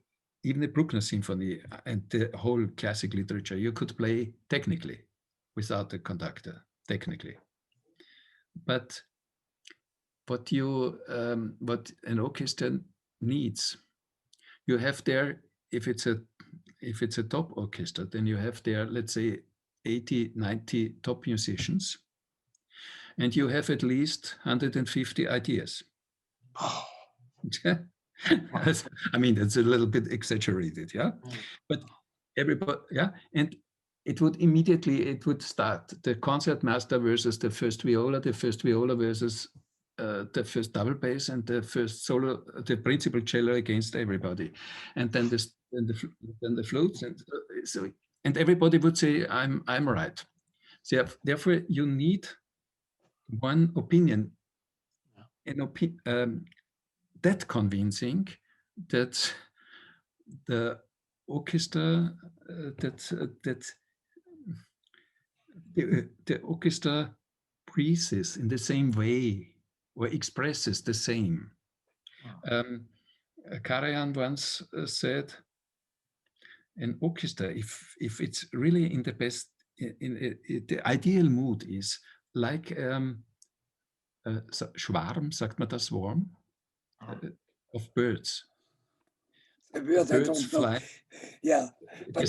even a Bruckner symphony and the whole classic literature, you could play technically without a conductor, technically. But what an orchestra needs, you have there, if it's a top orchestra, then you have there, let's say, 80, 90 top musicians, and you have at least 150 ideas. I mean, it's a little bit exaggerated, yeah? But everybody, yeah? And it would start the concertmaster versus the first viola versus the first double bass, and the first solo, the principal cello against everybody. And then the flutes, and everybody would say, I'm right. So therefore, you need one opinion, that convincing that the orchestra, the orchestra breathes in the same way or expresses the same. Karajan once said, an orchestra, if it's really in the best, the ideal mood is like Schwarm, sagt man das, Swarm, of birds. Birds flying. Yeah, but the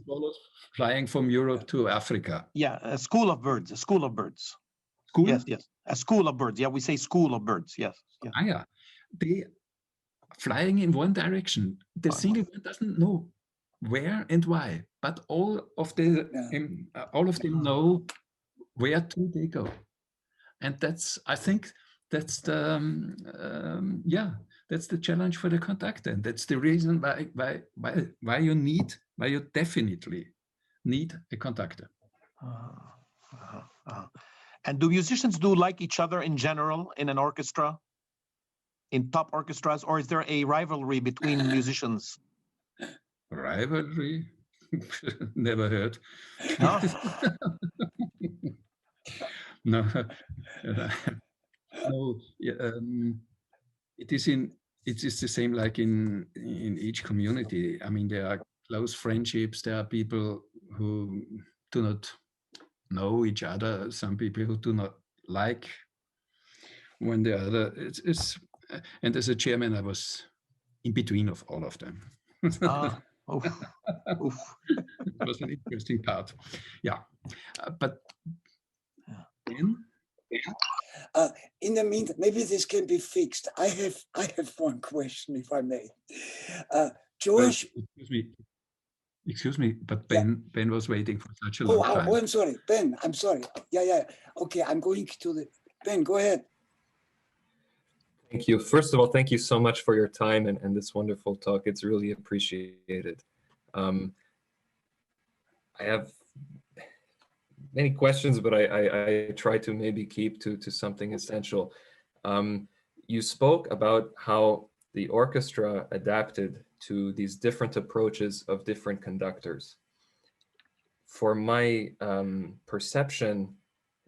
swallows flying from Europe to Africa. Yeah, a school of birds. School? Yes. A school of birds. Yeah, we say school of birds. Yes. Yeah. Ah, yeah. They flying in one direction. The single one doesn't know where and why, but all of them know where to they go. And I think that's the that's the challenge for the conductor, and that's the reason why you definitely need a conductor. And do musicians like each other in general in an orchestra, in top orchestras, or is there a rivalry between musicians? Rivalry? Never heard. No. No, No, yeah, it is the same like in each community. I mean, there are close friendships. There are people who do not know each other. Some people who do not like one the other. And as a chairman, I was in between of all of them. Oof, oof. It was an interesting part. Yeah, but then. In the meantime, maybe this can be fixed. I have one question, if I may. George. Excuse me, but Ben was waiting for such a long time. Oh, I'm sorry, Ben. I'm sorry. Yeah. Okay, I'm going to the Ben. Go ahead. Thank you. First of all, thank you so much for your time and this wonderful talk. It's really appreciated. I have many questions, but I try to maybe keep to something essential. You spoke about how the orchestra adapted to these different approaches of different conductors. For my perception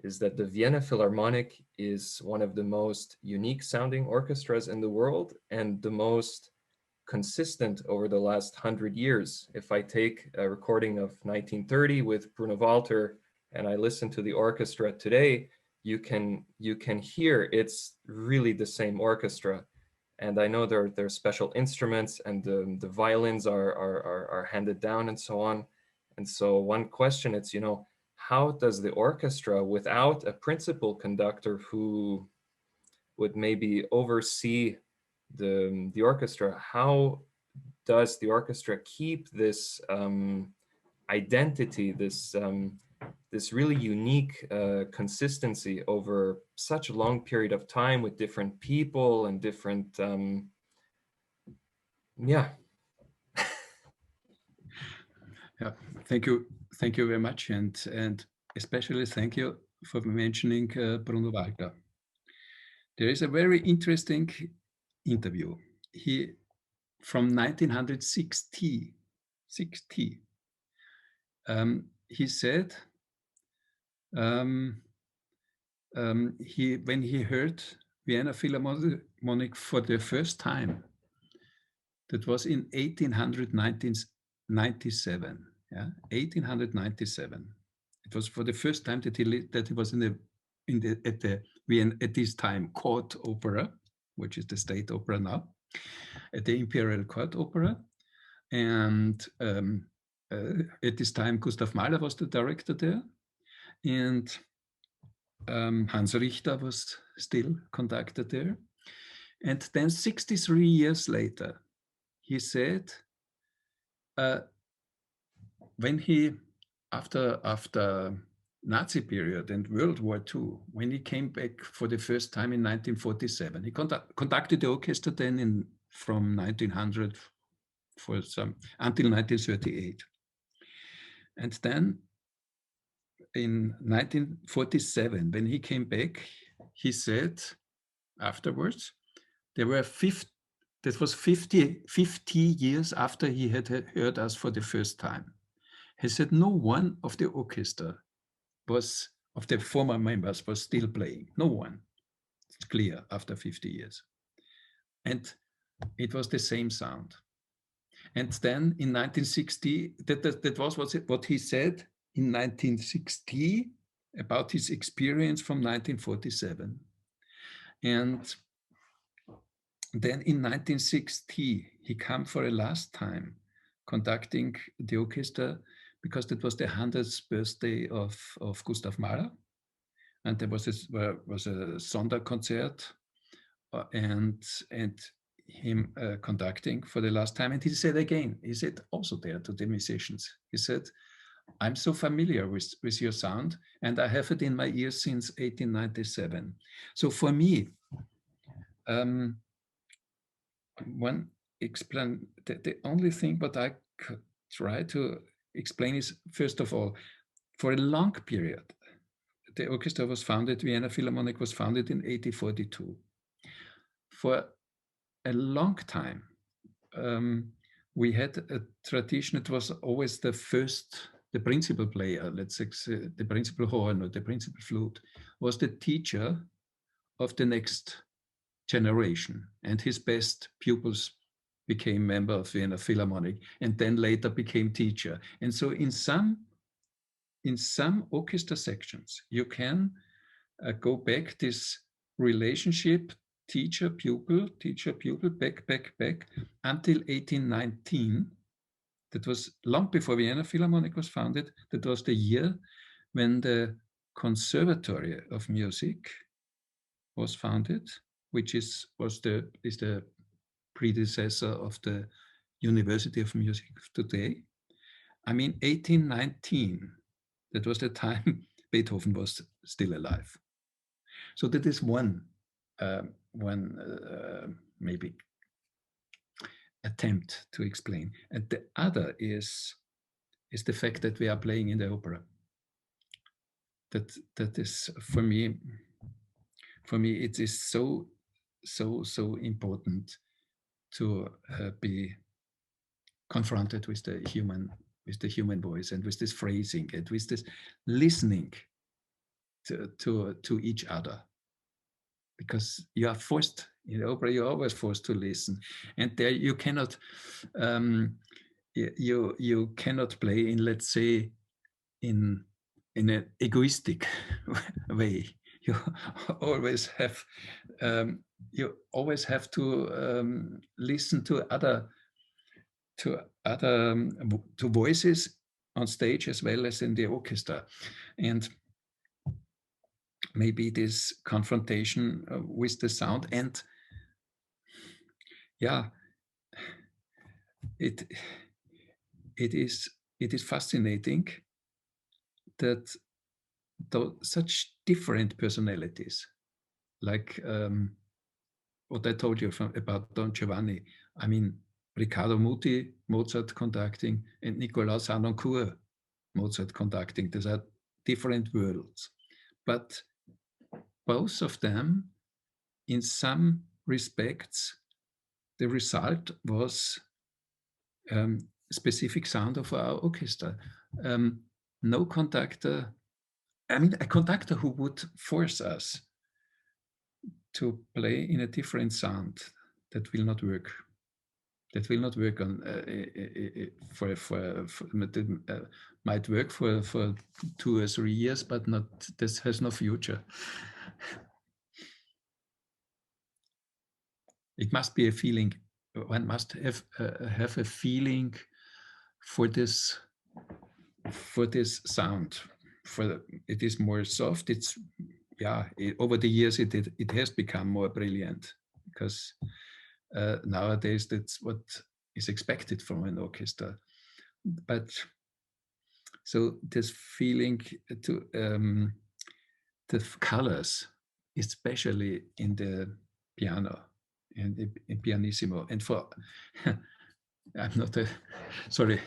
is that the Vienna Philharmonic is one of the most unique sounding orchestras in the world and the most consistent over the last 100 years. If I take a recording of 1930 with Bruno Walter and I listen to the orchestra today, you can hear it's really the same orchestra. And I know there are special instruments and the violins are handed down and so on. And so one question is, how does the orchestra, without a principal conductor who would maybe oversee the orchestra, how does the orchestra keep this identity, this really unique consistency over such a long period of time with different people and different, Yeah, thank you very much, and especially thank you for mentioning Bruno Walter. There is a very interesting interview from 1960. He said when he heard Vienna Philharmonic for the first time, that was in 1897. Yeah, 1897. It was for the first time that he was at this time court opera, which is the state opera now, at the Imperial Court Opera, and at this time Gustav Mahler was the director there, and Hans Richter was still conductor there, and then 63 years later, he said, when he, after Nazi period and World War II, when he came back for the first time in 1947, he conducted the orchestra then from 1900 until 1938. And then in 1947, when he came back, he said afterwards, there were 50 years after he had heard us for the first time. He said no one of the orchestra of the former members was still playing. No one. It's clear after 50 years. And it was the same sound. And then in 1960, that was what he said in 1960 about his experience from 1947. And then in 1960, he came for a last time conducting the orchestra because that was the 100th birthday of Gustav Mahler. And there was a Sonderkonzert and him conducting for the last time. And he said again, he said also there to the musicians, he said, I'm so familiar with your sound and I have it in my ears since 1897. So for me, one explain, the only thing what I could try to explain is, first of all, for a long period, the orchestra was founded, Vienna Philharmonic was founded in 1842. For a long time, we had a tradition, it was always the first the principal player, let's say the principal horn or the principal flute, was the teacher of the next generation, and his best pupils became member of Vienna Philharmonic and then later became teacher. And so in some orchestra sections, you can go back this relationship teacher-pupil, back until 1819. That was long before Vienna Philharmonic was founded. That was the year when the Conservatory of Music was founded, which is the predecessor of the University of Music today. I mean, 1819, that was the time Beethoven was still alive. So that is one maybe attempt to explain. And the other is the fact that we are playing in the opera. That is, for me, it is so important to be confronted with the human voice and with this phrasing and with this listening to each other, because you are forced in the opera. You're always forced to listen, and there you cannot you cannot play in, let's say, in an egoistic way. You always have to listen to voices on stage as well as in the orchestra, and maybe this confrontation with the sound. And yeah, it is fascinating that such different personalities, like what I told you about Don Giovanni. I mean, Riccardo Muti, Mozart conducting, and Nicolas Harnoncourt, Mozart conducting. These are different worlds, but both of them, in some respects, the result was specific sound of our orchestra. No conductor, I mean, a conductor who would force us to play in a different sound, that will not work. That will not work on might work for 2 or 3 years, but not. This has no future. It must be a feeling. One must have a feeling for this sound. It is more soft. It's over the years it has become more brilliant, because nowadays that's what is expected from an orchestra. But so this feeling to the colors, especially in the piano and in pianissimo, and for I'm not sorry,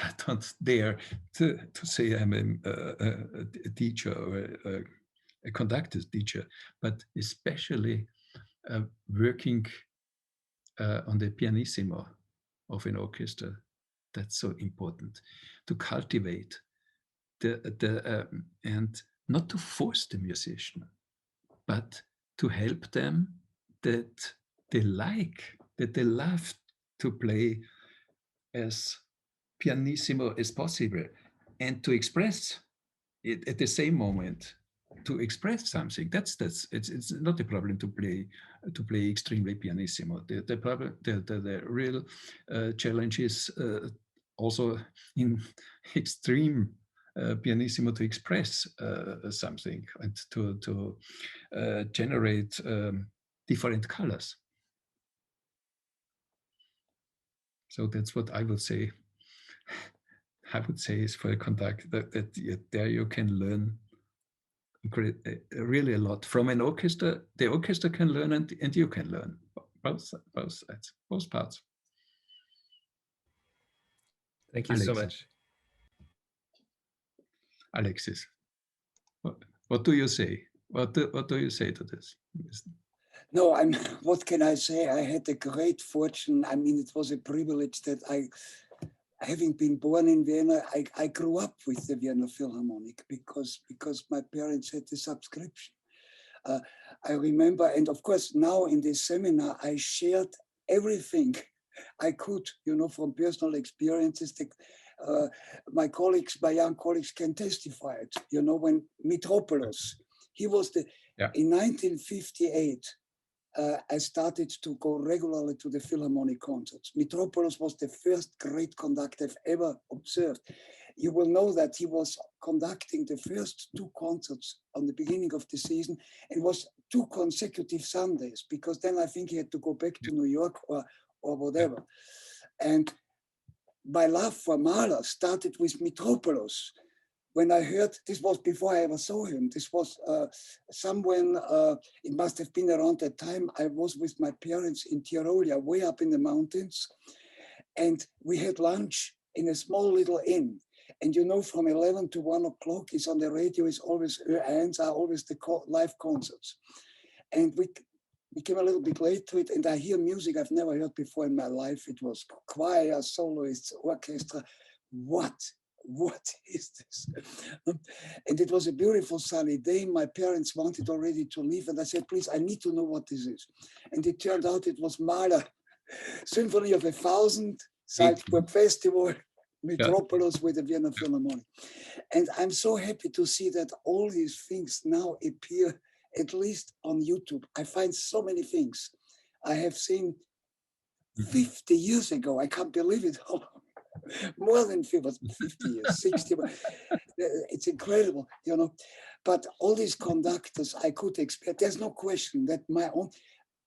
I don't dare to say I'm a teacher or a conductor's teacher, but especially working on the pianissimo of an orchestra. That's so important, to cultivate and not to force the musician, but to help them that they love to play as pianissimo as possible, and to express it at the same moment, to express something. It's not a problem to play extremely pianissimo. The problem, the real challenge is also in extreme pianissimo to express something and to generate different colors. So that's what I would say. I would say is for a conductor that there you can learn really a lot from an orchestra. The orchestra can learn and you can learn, both sides, both parts. Thank you so much. Alexis, what do you say? What do you say to this? No, what can I say? I had a great fortune. I mean, it was a privilege that having been born in Vienna, I grew up with the Vienna Philharmonic because my parents had the subscription. I remember, and of course now in this seminar, I shared everything I could, you know, from personal experiences. My colleagues, my young colleagues can testify it. You know, when Mitropoulos, he was in 1958, I started to go regularly to the Philharmonic concerts. Mitropoulos was the first great conductor I've ever observed. You will know that he was conducting the first 2 concerts on the beginning of the season, and was 2 consecutive Sundays, because then I think he had to go back to New York or whatever. And my love for Mahler started with Mitropoulos. When I heard, this was before I ever saw him, this was somewhere, it must have been around that time, I was with my parents in Tyrolia, way up in the mountains, and we had lunch in a small little inn. And you know, from 11 to 1 o'clock is on the radio, is always, ends are always the live concerts. And we came a little bit late to it, and I hear music I've never heard before in my life. It was choir, soloists, orchestra. What is this? And it was a beautiful sunny day. My parents wanted already to leave, and I said, please, I need to know what this is. And it turned out it was Mahler, Symphony of 1000, Salzburg Festival, Mitropoulos with the Vienna Philharmonic. And I'm so happy to see that all these things now appear, at least on YouTube. I find so many things I have seen 50 years ago. I can't believe it. More than 50 years, 60. It's incredible, you know. But all these conductors I could expect. There's no question that my own,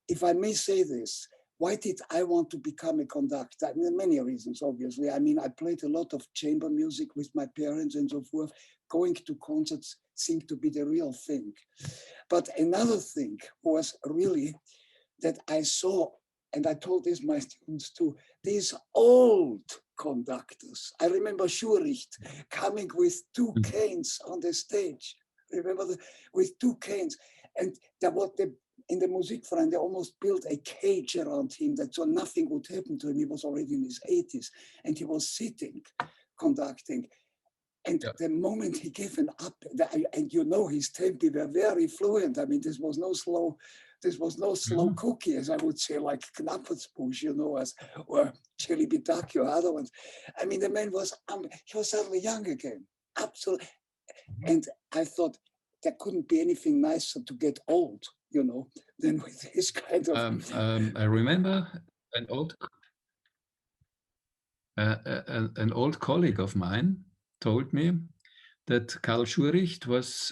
if I may say this, why did I want to become a conductor? I mean, many reasons, obviously. I mean, I played a lot of chamber music with my parents and so forth. Going to concerts seemed to be the real thing. But another thing was really that I saw, and I told this my students too, these old conductors. I remember Schulich coming with 2 canes on the stage. Remember with 2 canes, and there was in the Musikverein, they almost built a cage around him that so nothing would happen to him. He was already in his 80s, and he was sitting, conducting. And the moment he gave an up, and you know his tempi were very fluent. I mean, this was no slow cookie, as I would say, like Knappersbusch, you know, or Celibidache or other ones. I mean, the man was, he was suddenly young again, absolutely. And I thought there couldn't be anything nicer to get old, you know, than with this kind of. I remember an old colleague of mine told me that Karl Schuricht was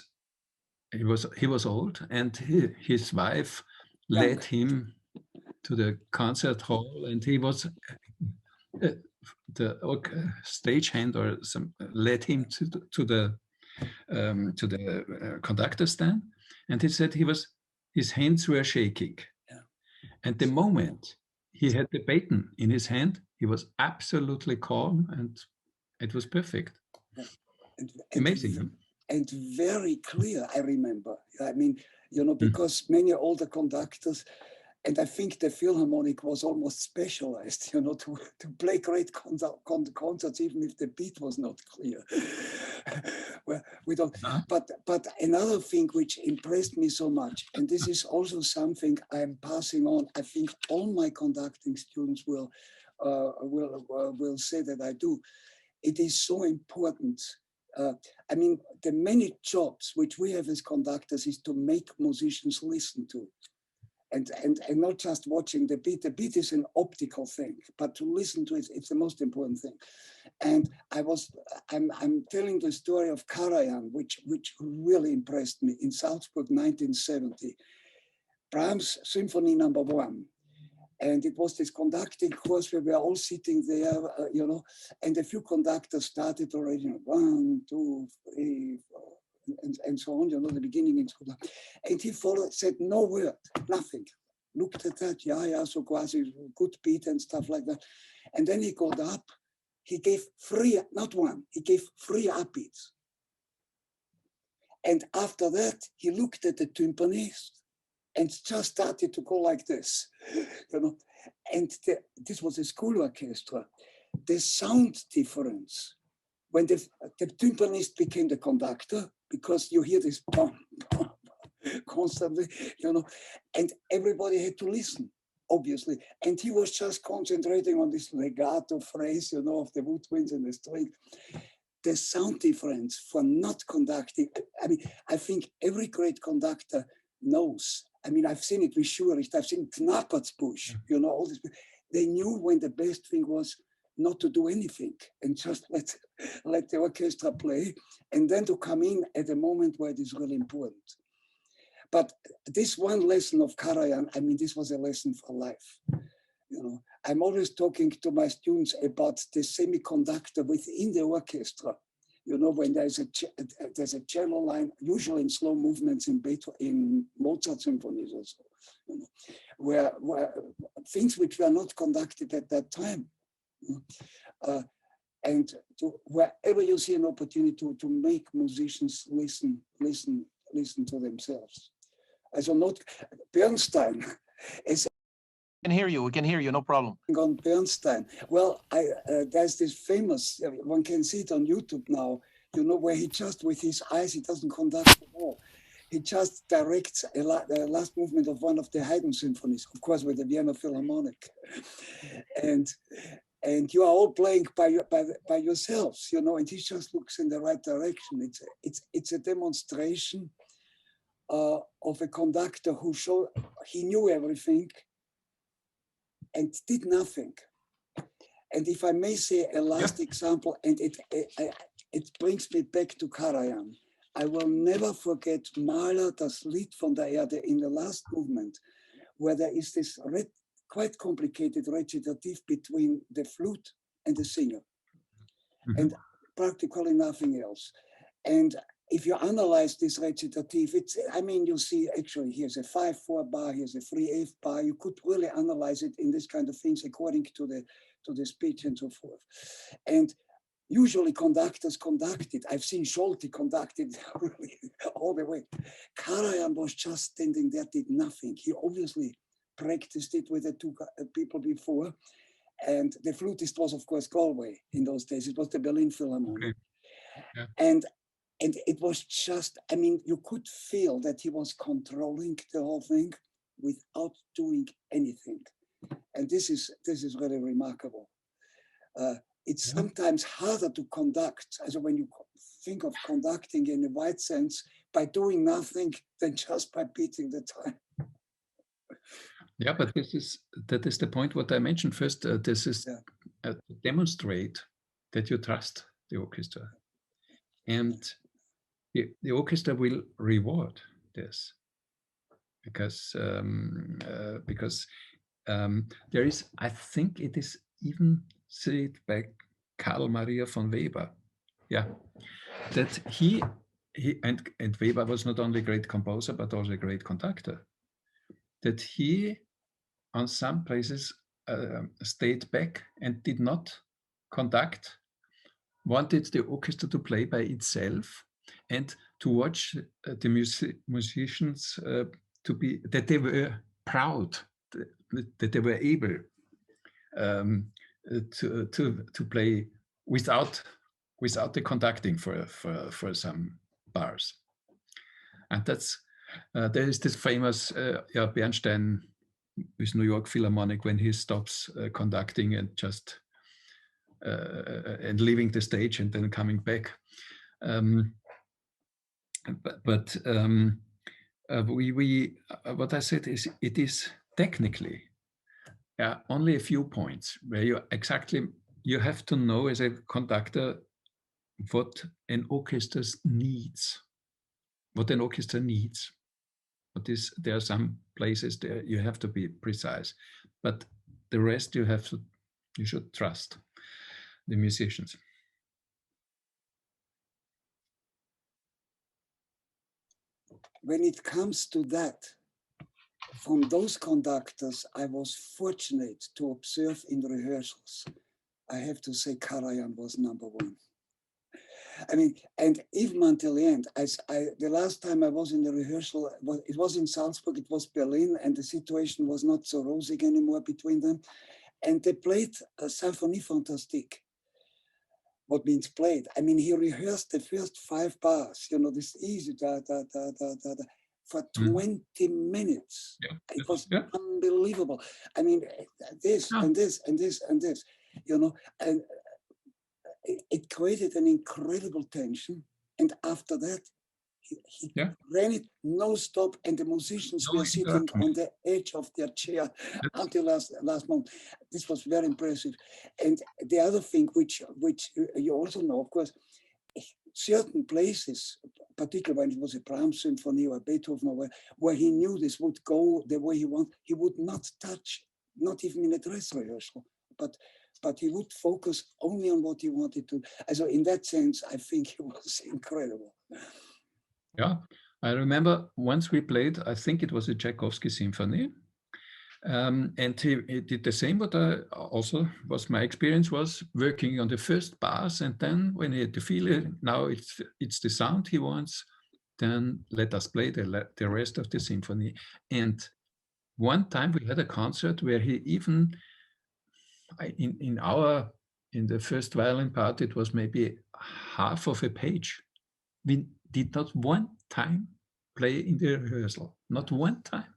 old, and his wife led him to the concert hall, and he was the stagehand or some led him to the conductor stand, and he said his hands were shaking, and the moment he had the baton in his hand, he was absolutely calm, and it was perfect. Amazing. And very clear, I remember. I mean, you know, because many older conductors, and I think the Philharmonic was almost specialized, you know, to play great concerts, even if the beat was not clear. Well, we don't. But another thing which impressed me so much, and this is also something I'm passing on. I think all my conducting students will say that I do. It is so important. I mean, the many jobs which we have as conductors is to make musicians listen to, and not just watching the beat. The beat is an optical thing, but to listen to it, it's the most important thing. And I'm telling the story of Karajan, which really impressed me in Salzburg, 1970. Brahms Symphony No. 1. And it was this conducting course where we were all sitting there, you know, and a few conductors started already, you know, 1, 2, 3, 4, and so on, you know, the beginning and so on. And he followed, said no word, nothing. Looked at that, so quasi good beat and stuff like that. And then he got up, he gave 3, not 1, he gave 3 upbeats. And after that, he looked at the timpanist and just started to go like this, you know. And this was a school orchestra. the sound difference, when the timpanist became the conductor, because you hear this bum, bum, constantly, you know, and everybody had to listen, obviously. And he was just concentrating on this legato phrase, you know, of the woodwinds in the string. The sound difference for not conducting, I mean, I think every great conductor knows. I mean, I've seen it with Schulich, I've seen Knappertsbusch, you know, all this. They knew when the best thing was not to do anything and just let the orchestra play, and then to come in at a moment where it is really important. But this one lesson of Karajan, I mean, this was a lesson for life. You know, I'm always talking to my students about the semiconductor within the orchestra. You know, when there's a cello line, usually in slow movements in Mozart symphonies also, you know, where things which were not conducted at that time. And wherever you see an opportunity to make musicians listen to themselves. Also not Bernstein is. We can hear you, no problem. On Bernstein. Well, there's this famous, one can see it on YouTube now, you know, where he just with his eyes, he doesn't conduct at all. He just directs the last movement of one of the Haydn symphonies, of course, with the Vienna Philharmonic. And you are all playing by yourselves, you know, and he just looks in the right direction. It's a demonstration of a conductor who showed he knew everything and did nothing. And if I may say a last example, and it brings me back to Karajan. I will never forget Mahler, Das Lied von der Erde, in the last movement, where there is this quite complicated recitative between the flute and the singer, and practically nothing else. And if you analyze this recitative, I mean, you see actually here's a 5/4 bar, here's a 3/8 bar. You could really analyze it in this kind of things according to the speech and so forth. And usually conductors conduct it. I've seen Schulich conduct it really all the way. Karajan was just standing there, did nothing. He obviously practiced it with the two people before. And the flutist was, of course, Galway in those days. It was the Berlin Philharmonic. Okay. Yeah. And it was just, I mean, you could feel that he was controlling the whole thing without doing anything. And this is really remarkable. It's sometimes harder to conduct, as when you think of conducting in a wide sense, by doing nothing than just by beating the time. Yeah, but that is the point what I mentioned first. This is to demonstrate that you trust the orchestra, and the orchestra will reward this because there is, I think it is even said by Karl Maria von Weber, that he and Weber was not only a great composer but also a great conductor. That he, on some places, stayed back and did not conduct, wanted the orchestra to play by itself and to watch the musicians that they were proud, that they were able to play without the conducting for some bars. And that's there is this famous Bernstein with New York Philharmonic when he stops conducting and just and leaving the stage and then coming back. What I said is it is technically only a few points where you have to know as a conductor what an orchestra needs. There are some places there you have to be precise, but the rest you should trust the musicians. When it comes to that, from those conductors I was fortunate to observe in rehearsals, I have to say Karajan was number one. I mean, and even until the end, the last time I was in the rehearsal, it was in Salzburg, it was Berlin, and the situation was not so rosy anymore between them. and they played a Symphonie Fantastique. What means played? I mean, he rehearsed the first 5 bars, you know, this easy, for 20 minutes. Yeah. It was Yeah. unbelievable. I mean, this and this and this and this, you know, and it created an incredible tension. And after that, he ran it no stop, and the musicians were sitting on the edge of their chair until last moment. This was very impressive. And the other thing, which you also know, of course, certain places, particularly when it was a Brahms symphony or Beethoven, or where he knew this would go the way he wanted, he would not touch, not even in a dress rehearsal, but he would focus only on what he wanted to. So in that sense, I think he was incredible. Yeah, I remember once we played, I think it was a Tchaikovsky symphony, and he did the same. What was my experience was working on the first bars, and then when he had to feel it, now it's the sound he wants, then let us play the rest of the symphony. And one time we had a concert where he even in the first violin part, it was maybe half of a page. We did not one time play in the rehearsal, not one time,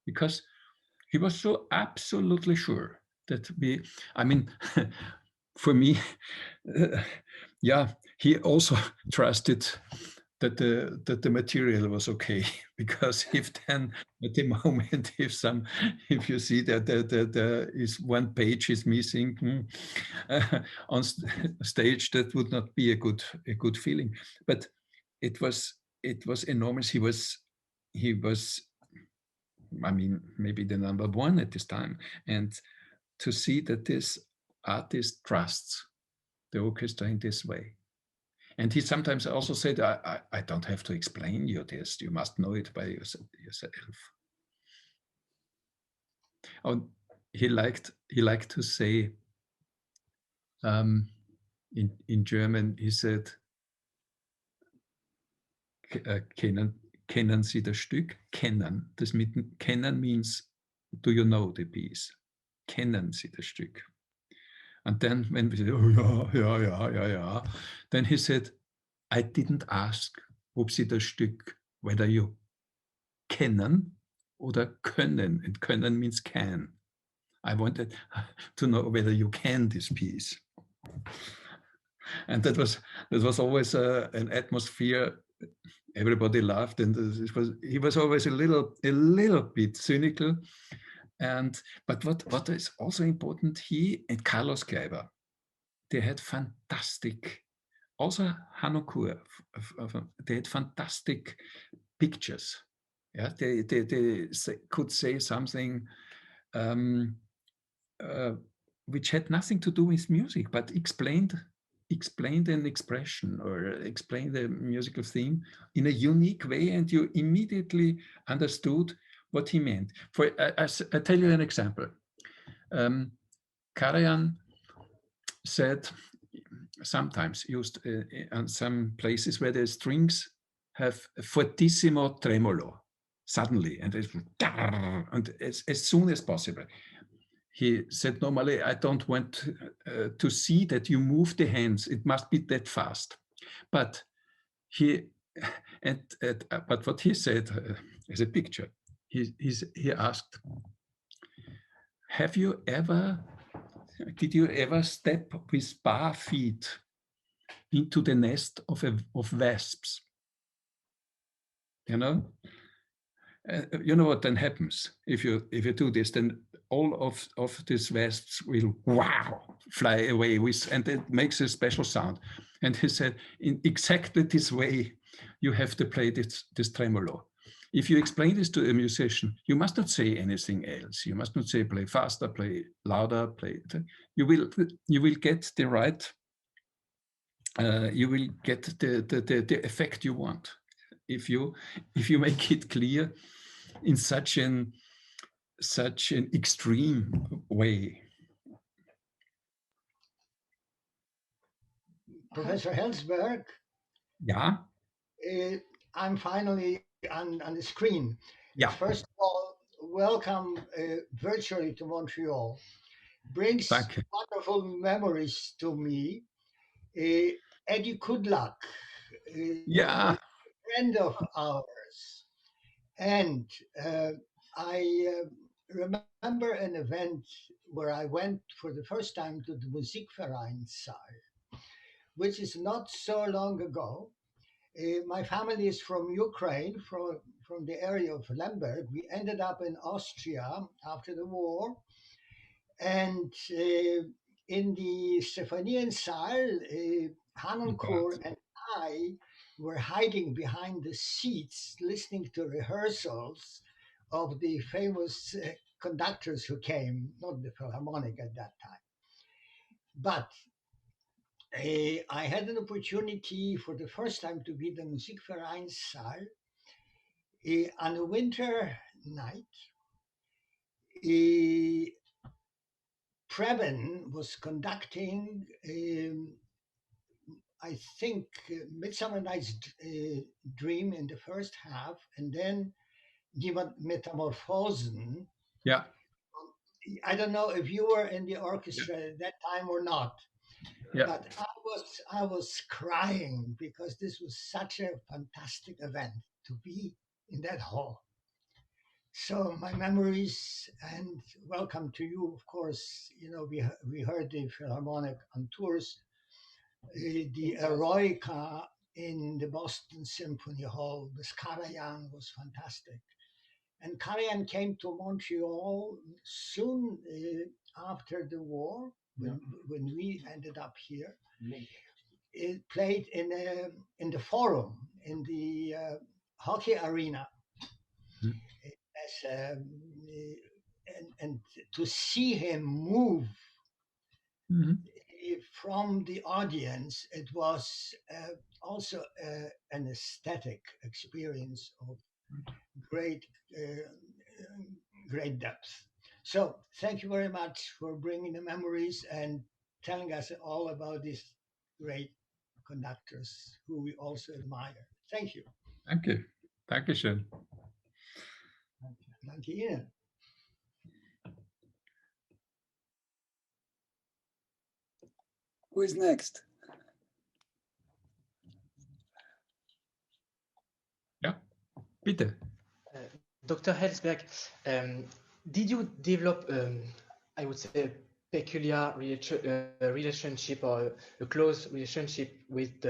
because he was so absolutely sure that for me, he also trusted that the material was okay, because if then at the moment if you see that there is one page is missing on stage, that would not be a good feeling. But it was enormous. He was maybe the number one at this time, and to see that this artist trusts the orchestra in this way. And he sometimes also said, I don't have to explain you this, you must know it by yourself. Oh, he liked to say, in German, he said, kennen Sie das Stück? Kennen. Kennen means, do you know the piece? Kennen Sie das Stück? And then when we said, oh, yeah, then he said, I didn't ask, ob Sie das Stück, whether you kennen oder können. And können means can. I wanted to know whether you can this piece. And that was always an atmosphere. Everybody laughed, and he was always a little bit cynical. But what is also important, he and Carlos Kleiber, they had fantastic, also Hanokkur, they had fantastic pictures. Yeah, they could say something which had nothing to do with music, but explained an expression or explained the musical theme in a unique way, and you immediately understood what he meant. I tell you an example. Karajan said, sometimes used on some places where the strings have fortissimo tremolo, suddenly, and as soon as possible. He said, normally, I don't want to see that you move the hands. It must be that fast. But but what he said as a picture, he asked, did you ever step with bare feet into the nest of wasps? You know? You know what then happens if you do this? Then all of these wasps will fly away and it makes a special sound. And he said, in exactly this way, you have to play this tremolo. If you explain this to a musician, you must not say anything else. You must not say play faster, play louder, play. You will get the right. You will get the effect you want if you make it clear in such an extreme way. Professor Hellsberg. Yeah. I'm finally on the screen. Yeah. First of all, welcome virtually to Montreal. brings Danke. wonderful memories to me. Eddie Kudlak, Yeah. a friend of ours, and I remember an event where I went for the first time to the Musikvereinssaal, which is not so long ago. My family is from Ukraine, from the area of Lemberg. We ended up in Austria after the war. And in the Stephaniensaal, Hanenchor and I were hiding behind the seats, listening to rehearsals of the famous conductors who came, not the Philharmonic at that time. But I had an opportunity for the first time to be the Musikvereinssaal on a winter night. Preben was conducting, I think, Midsummer Night's Dream in the first half, and then Die Metamorphosen. Yeah. I don't know if you were in the orchestra at that time or not. Yeah. But I was crying because this was such a fantastic event to be in that hall. So my memories, and welcome to you, of course. You know, we heard the Philharmonic on tours, the Eroica in the Boston Symphony Hall with Karajan was fantastic. And Karajan came to Montreal soon after the war, when we ended up here. It played in the Forum, in the hockey arena. As, and to see him move from the audience, it was also an aesthetic experience of great depth. So thank you very much for bringing the memories and telling us all about these great conductors who we also admire. Thank you. Danke. Dankeschön. Danke Ihnen. Who is next? Ja, bitte. Dr. Hellsberg, did you develop, I would say, a peculiar relationship or a close relationship with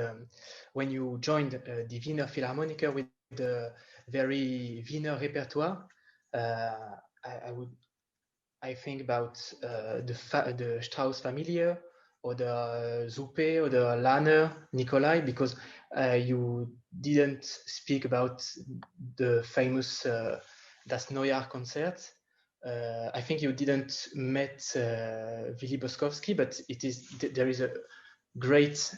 when you joined the Wiener Philharmonic with the very Wiener repertoire? I think about the Strauss Familie or the Zuppe or the Lahner, Nikolai, because you didn't speak about the famous Das Neujahr concert. I think you didn't met Willy Boskowski, but there is a great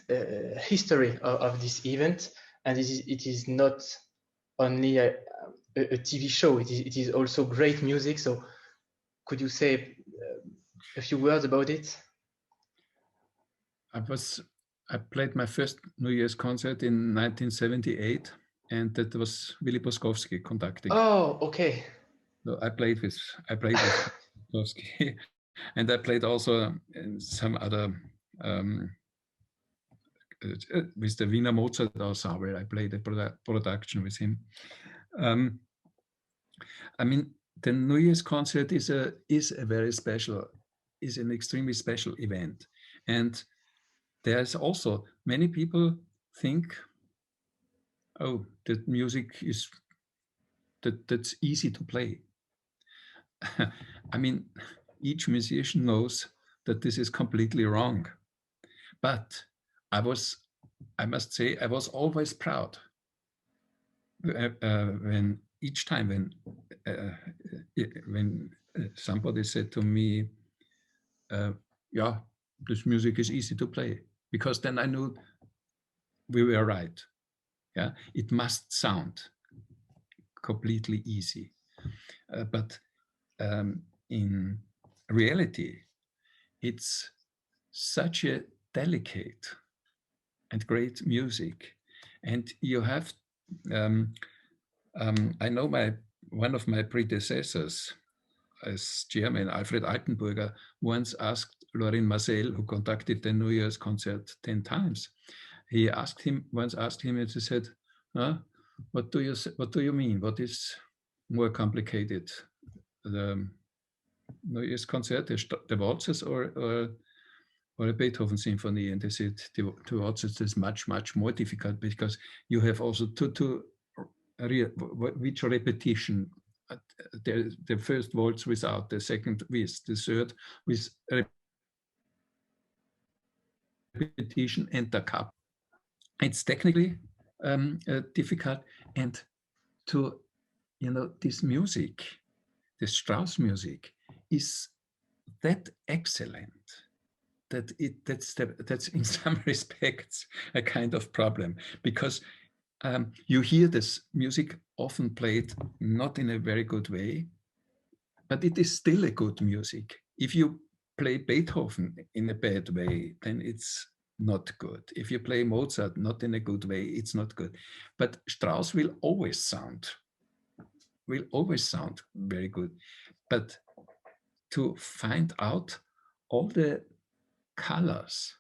history of this event, and it is not only a TV show. It is also great music. So, could you say a few words about it? I played my first New Year's concert in 1978, and that was Willy Boskowski conducting. Oh, okay. So I played with Boskowski, and I played also in some other with the Wiener Mozart Ensemble. I played a production with him. I mean, the New Year's concert is an extremely special event, and there's also many people think, oh, that music is that's easy to play. I mean, each musician knows that this is completely wrong, but I must say, I was always proud when each time when somebody said to me, yeah, this music is easy to play, because then I knew we were right. Yeah, it must sound completely easy, but in reality, it's such a delicate and great music, and you have. I know one of my predecessors, as chairman, Alfred Altenburger, once asked Lorin Maazel, who conducted the New Year's concert 10 times, he once asked him, and he said, what do you mean? What is more complicated? The New Year's concert, the waltzes, or a Beethoven symphony? And they said the waltzes is much, much more difficult, because you have also which repetition. The first waltz without, the second with, the third with repetition, and the cup. It's technically difficult, and this music, the Strauss music, is that excellent that that's in some respects a kind of problem, because you hear this music often played not in a very good way, but it is still a good music. If you play Beethoven in a bad way, then it's not good. If you play Mozart not in a good way, it's not good. But Strauss will always sound very good. But to find out all the colors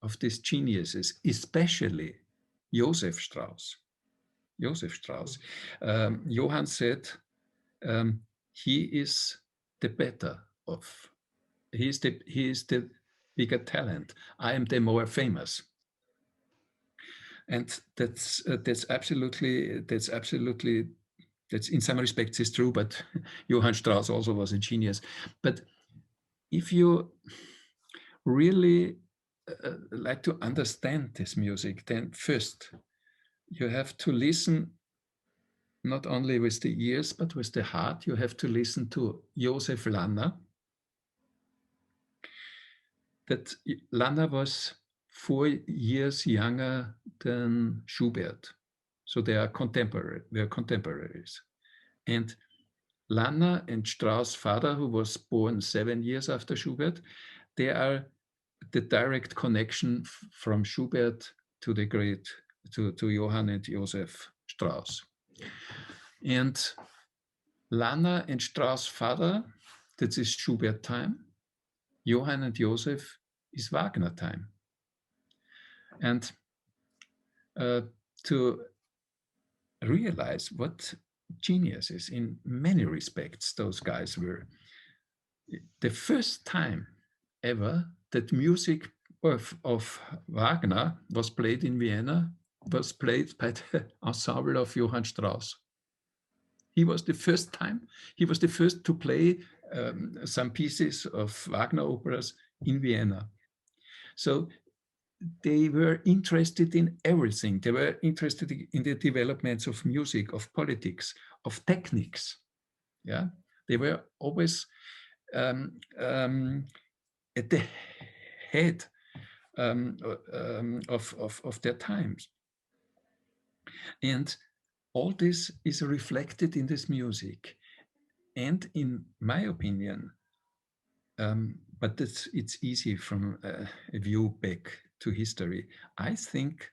of these geniuses, especially Joseph Strauss. Johann said he is the better of. He is the bigger talent. I am the more famous. And that's in some respects is true, but Johann Strauss also was a genius. But if you really like to understand this music, then first you have to listen not only with the ears, but with the heart. You have to listen to Joseph Lanner. That Lanner was 4 years younger than Schubert. So they are contemporaries. And Lanner and Strauss' father, who was born 7 years after Schubert, they are the direct connection from Schubert to to Johann and Joseph Strauss. And Lanner and Strauss' father, that is Schubert time. Johann and Joseph is Wagner time. And to realize what geniuses in many respects those guys were, the first time ever that music of Wagner was played in Vienna was played by the ensemble of Johann Strauss. He was the first to play some pieces of Wagner operas in Vienna. So they were interested in everything. They were interested in the developments of music, of politics, of techniques. Yeah, they were always at the head of their times. And all this is reflected in this music. And in my opinion, but it's easy from a view back to history, I think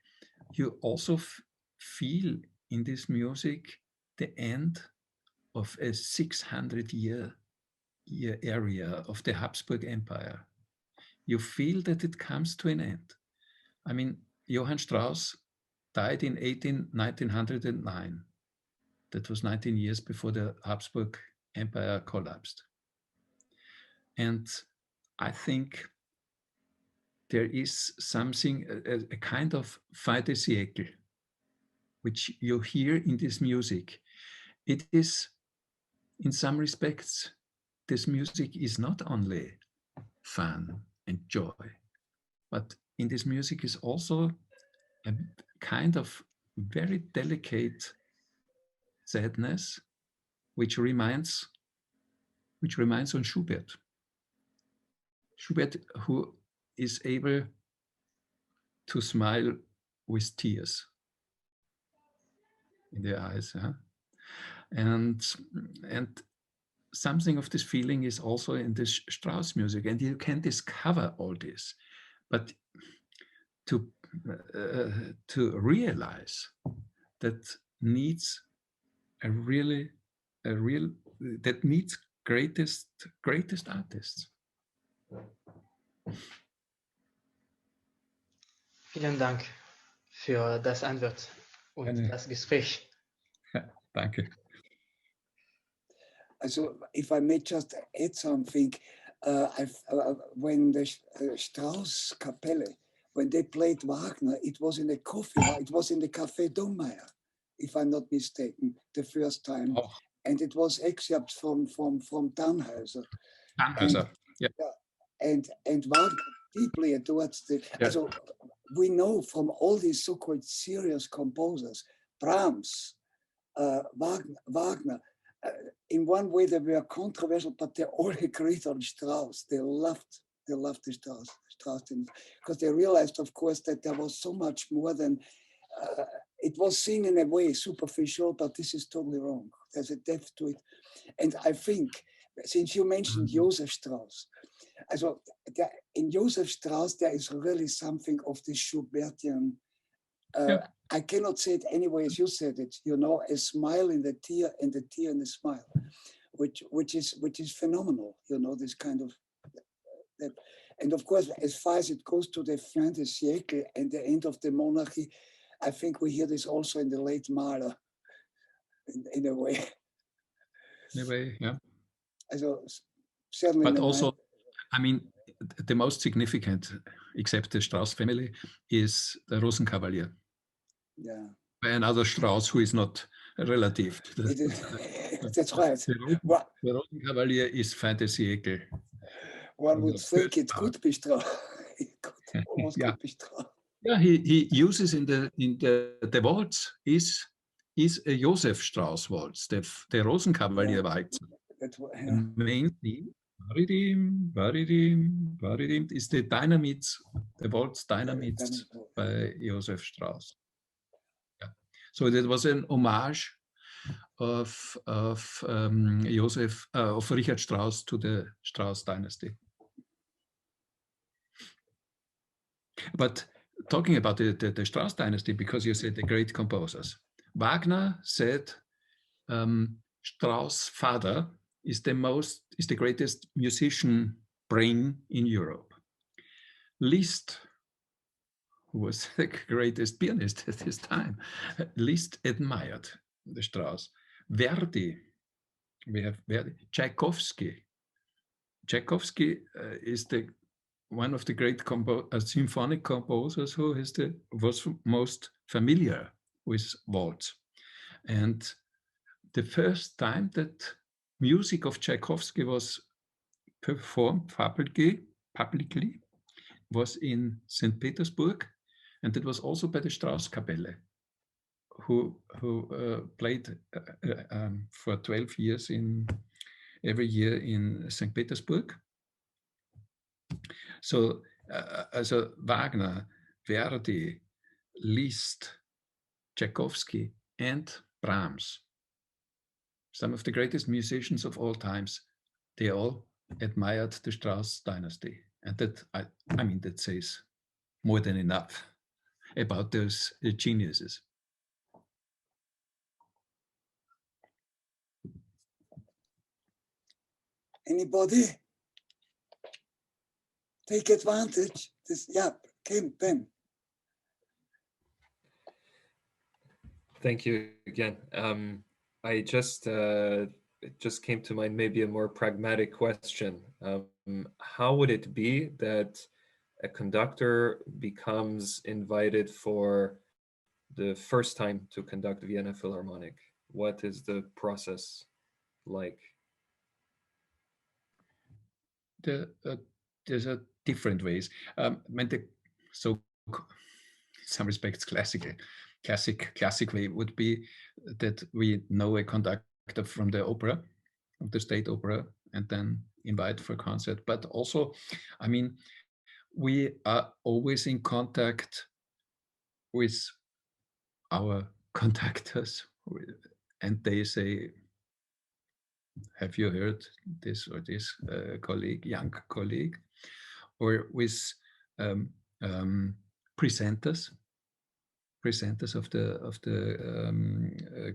you also feel in this music the end of a 600-year area of the Habsburg Empire. You feel that it comes to an end. I mean, Johann Strauss died in 1909. That was 19 years before the Habsburg Empire collapsed. And I think there is something, a kind of fin de siècle, which you hear in this music. It is, in some respects, this music is not only fun and joy, but in this music is also a kind of very delicate sadness, which reminds on Schubert. Schubert, who is able to smile with tears in their eyes, huh? And something of this feeling is also in this Strauss music, and you can discover all this. But to realize that needs that needs greatest artists. Vielen Dank für das Antwort und das Gespräch. Danke. Also, if I may just add something, when the Strauss Kapelle, when they played Wagner, it was in a coffee house, it was in the Café Dommeier, if I'm not mistaken, the first time. Oh. And it was excerpts from Tannhäuser. Tannhäuser, yeah. And Wagner deeply adored the, yeah. So we know from all these so-called serious composers, Brahms, Wagner, in one way they were controversial, but they all agreed on Strauss. They loved the Strauss because they realized, of course, that there was so much more than, it was seen in a way superficial, but this is totally wrong. There's a depth to it. And I think, since you mentioned Joseph Strauss, also in Joseph Strauss, there is really something of this Schubertian, yeah. I cannot say it any way as you said it, you know, a smile in the tear and the tear in the smile, which is phenomenal, you know, this kind of, and of course, as far as it goes to the fin de siècle and the end of the monarchy, I think we hear this also in the late Mahler, in a way. In a way, yeah. Also, certainly. But also, I mean, the most significant, except the Strauss family, is the Rosenkavalier. Yeah. By another Strauss who is not a relative. That's right. The Rosenkavalier is fin de siècle. One would think it could be Strauss. It could almost yeah. Could be Strauss. Yeah, he uses in the waltz is a Joseph Strauss waltz, the Rosenkavalier waltz. Yeah. The main theme, Baridim, Baridim, Baridim, is the Dynamits, the waltz Dynamits by Joseph Strauss. Yeah. So that was an homage of Richard Strauss to the Strauss dynasty. But talking about the Strauss dynasty, because you said the great composers, Wagner said Strauss' father is the greatest musician brain in Europe. Liszt, who was the greatest pianist at his time, Liszt admired the Strauss. Verdi, we have Verdi. Tchaikovsky. Tchaikovsky is one of the great symphonic composers who was most familiar with waltz. And the first time that music of Tchaikovsky was performed publicly was in St. Petersburg, and it was also by the Strauss Kapelle, who played for 12 years every year in St. Petersburg. So, also Wagner, Verdi, Liszt, Tchaikovsky, and Brahms, some of the greatest musicians of all times, they all admired the Strauss dynasty. And that, I mean, that says more than enough about those geniuses. Anybody? Take advantage. Yeah, Ben. Thank you again. I it just came to mind maybe a more pragmatic question. How would it be that a conductor becomes invited for the first time to conduct Vienna Philharmonic? What is the process like? There's different ways. So, in some respects, classically would be that we know a conductor from the opera, of the state opera, and then invite for concert. But also, I mean, we are always in contact with our conductors, and they say, have you heard this or this young colleague, or with presenters of the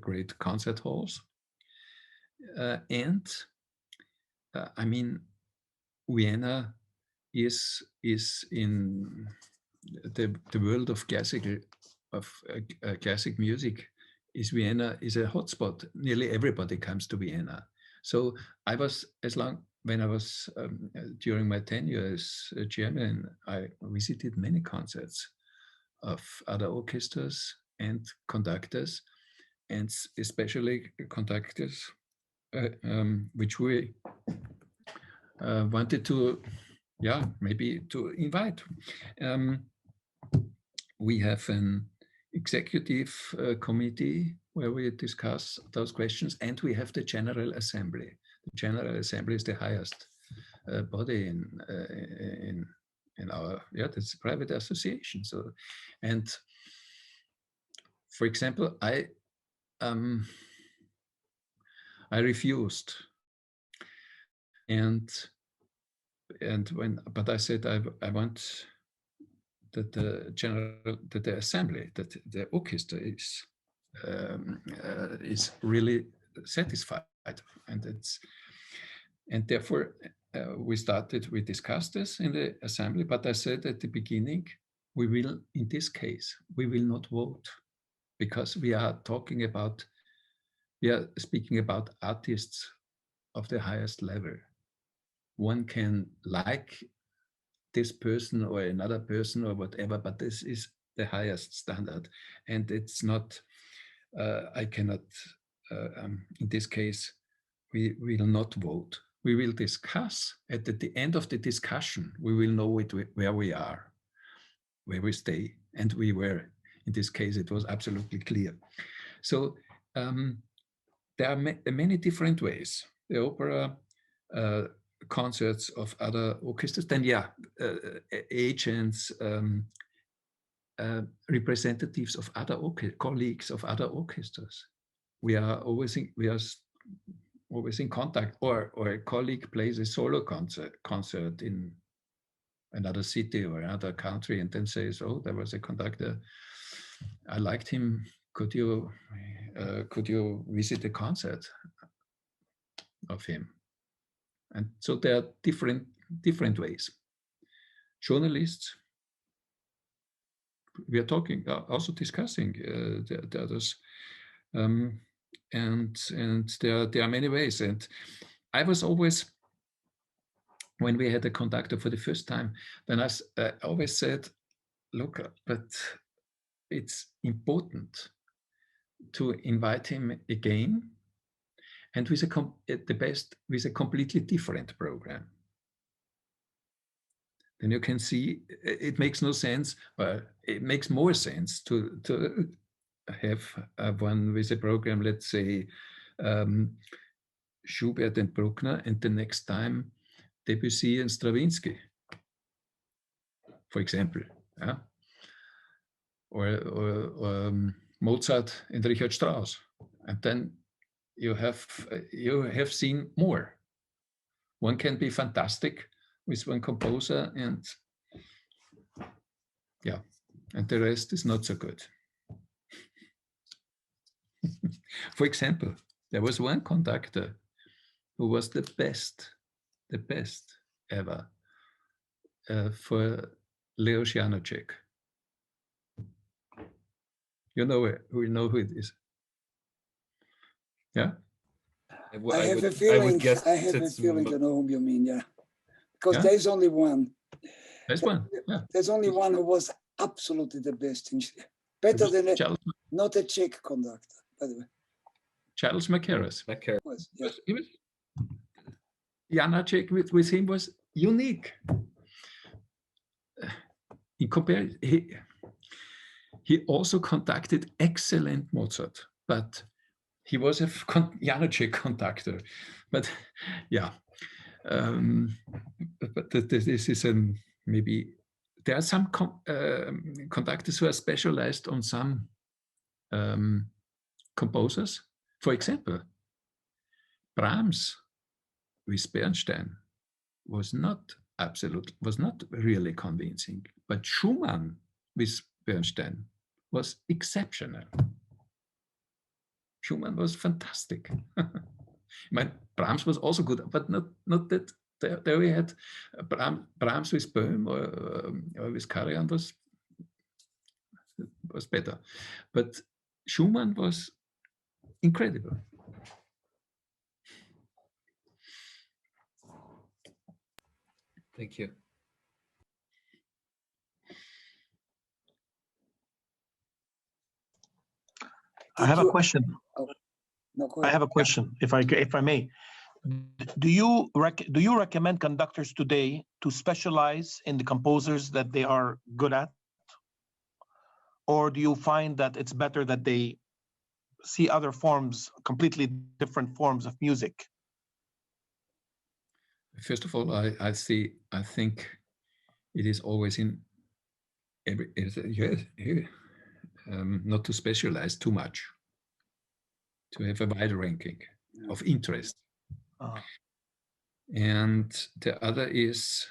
great concert halls, and I mean, Vienna is in the world of classic music. Vienna is a hotspot. Nearly everybody comes to Vienna. So I was, when I was during my tenure as a chairman, I visited many concerts of other orchestras and conductors, and especially conductors which we wanted to, maybe to invite. We have an executive committee where we discuss those questions, and we have the General Assembly. The General Assembly is the highest body in our, that's a private association. So, and for example, I refused, but I said I want that the assembly, that the orchestra is really satisfied, and therefore we discussed this in the assembly. But I said at the beginning, in this case, we will not vote, because we are speaking about artists of the highest level. One can like this person or another person or whatever, but this is the highest standard. And it's not, I cannot, in this case, we will not vote. We will discuss. At the end of the discussion, we will know where we are, where we stay. And we were, in this case, it was absolutely clear. So there are many different ways. The opera, concerts of other orchestras, then agents, representatives of other colleagues of other orchestras. We are always in contact, or a colleague plays a solo concert in another city or another country, and then says, "Oh, there was a conductor, I liked him. Could you visit a concert of him?" And so there are different ways. Journalists, we are talking, also discussing the others, and there are many ways. And I was always, when we had a conductor for the first time, then I always said, look, but it's important to invite him again, and with with a completely different program. Then you can see it makes no sense, but it makes more sense to have one with a program, let's say Schubert and Bruckner, and the next time Debussy and Stravinsky, for example, or Mozart and Richard Strauss, and then you have seen more. One can be fantastic with one composer, and the rest is not so good. For example, there was one conductor who was the best ever for Leo Janacek. You know who it is? Yeah. I have a feeling to know whom you mean. Yeah, because there's only one. There's one. Yeah. There's only one who was absolutely the best, better than not a Czech conductor, by the way. Charles Mackerras. Yeah. Janacek with him was unique. He also conducted excellent Mozart, but he was a Janacek conductor. But but this is maybe there are some conductors who are specialized on some composers. For example, Brahms with Bernstein was not really convincing, but Schumann with Bernstein was exceptional. Schumann was fantastic. Brahms was also good, but not that. There we had Brahms with Böhm or with Karajan was better, but Schumann was incredible. Thank you. I have a question. Oh, no, go I ahead. have a question, if I may. Do you recommend conductors today to specialize in the composers that they are good at, or do you find that it's better that they see other forms, completely different forms of music? First of all, I think it is always in every not to specialize too much, to have a wide ranking of interest. And the other is,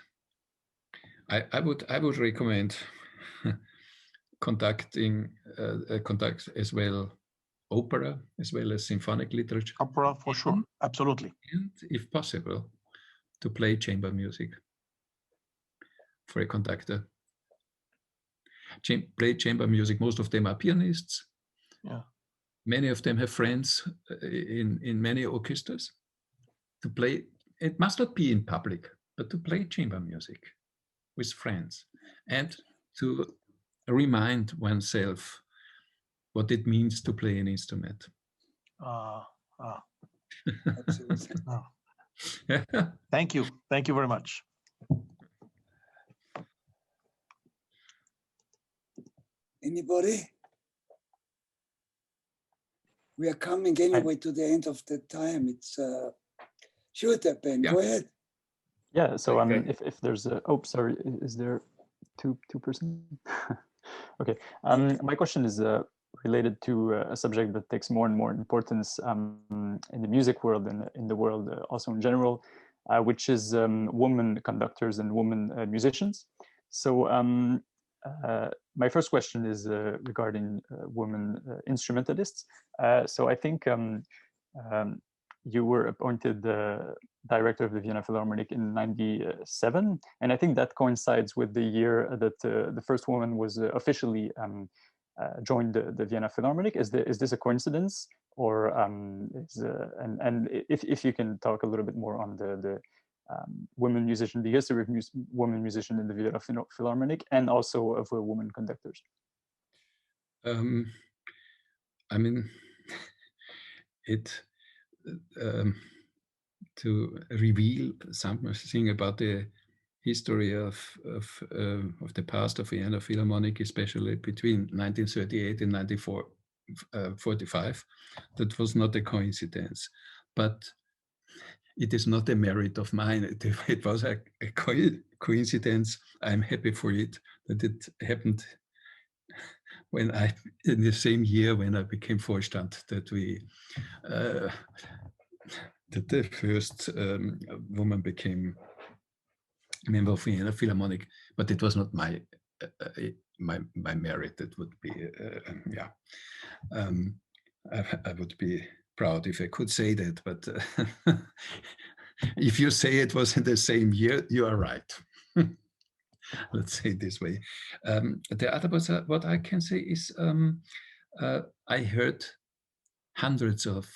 I would recommend conduct as well opera as well as symphonic literature. Opera for sure, absolutely. And if possible, to play chamber music for a conductor. Play chamber music. Most of them are pianists. Yeah. Many of them have friends in many orchestras. To play, it must not be in public, but to play chamber music with friends and to remind oneself what it means to play an instrument. Absolutely. Thank you. Thank you very much. Anybody? We are coming anyway to the end of the time. It's shoot, Ben. Go ahead. Yeah. So if there's a sorry, is there two person? Okay. My question is related to a subject that takes more and more importance in the music world and in the world also in general, which is women conductors and women musicians. So my first question is regarding women instrumentalists. So I think you were appointed the director of the Vienna Philharmonic in '97, and I think that coincides with the year that the first woman was officially joined the Vienna Philharmonic. Is this a coincidence, or and if you can talk a little bit more on the women musician, the history of women musician in the Vienna Philharmonic, and also of women conductors. I mean, to reveal something about the history of the past of Vienna Philharmonic, especially between 1938 and 1945, that was not a coincidence, but it is not a merit of mine. It was a coincidence. I'm happy for it that it happened when in the same year when I became Vorstand, that the first woman became member of Vienna Philharmonic, but it was not my merit. It would be I would be proud if I could say that, but if you say it was in the same year, you are right. Let's say it this way. The other was what I can say is I heard hundreds of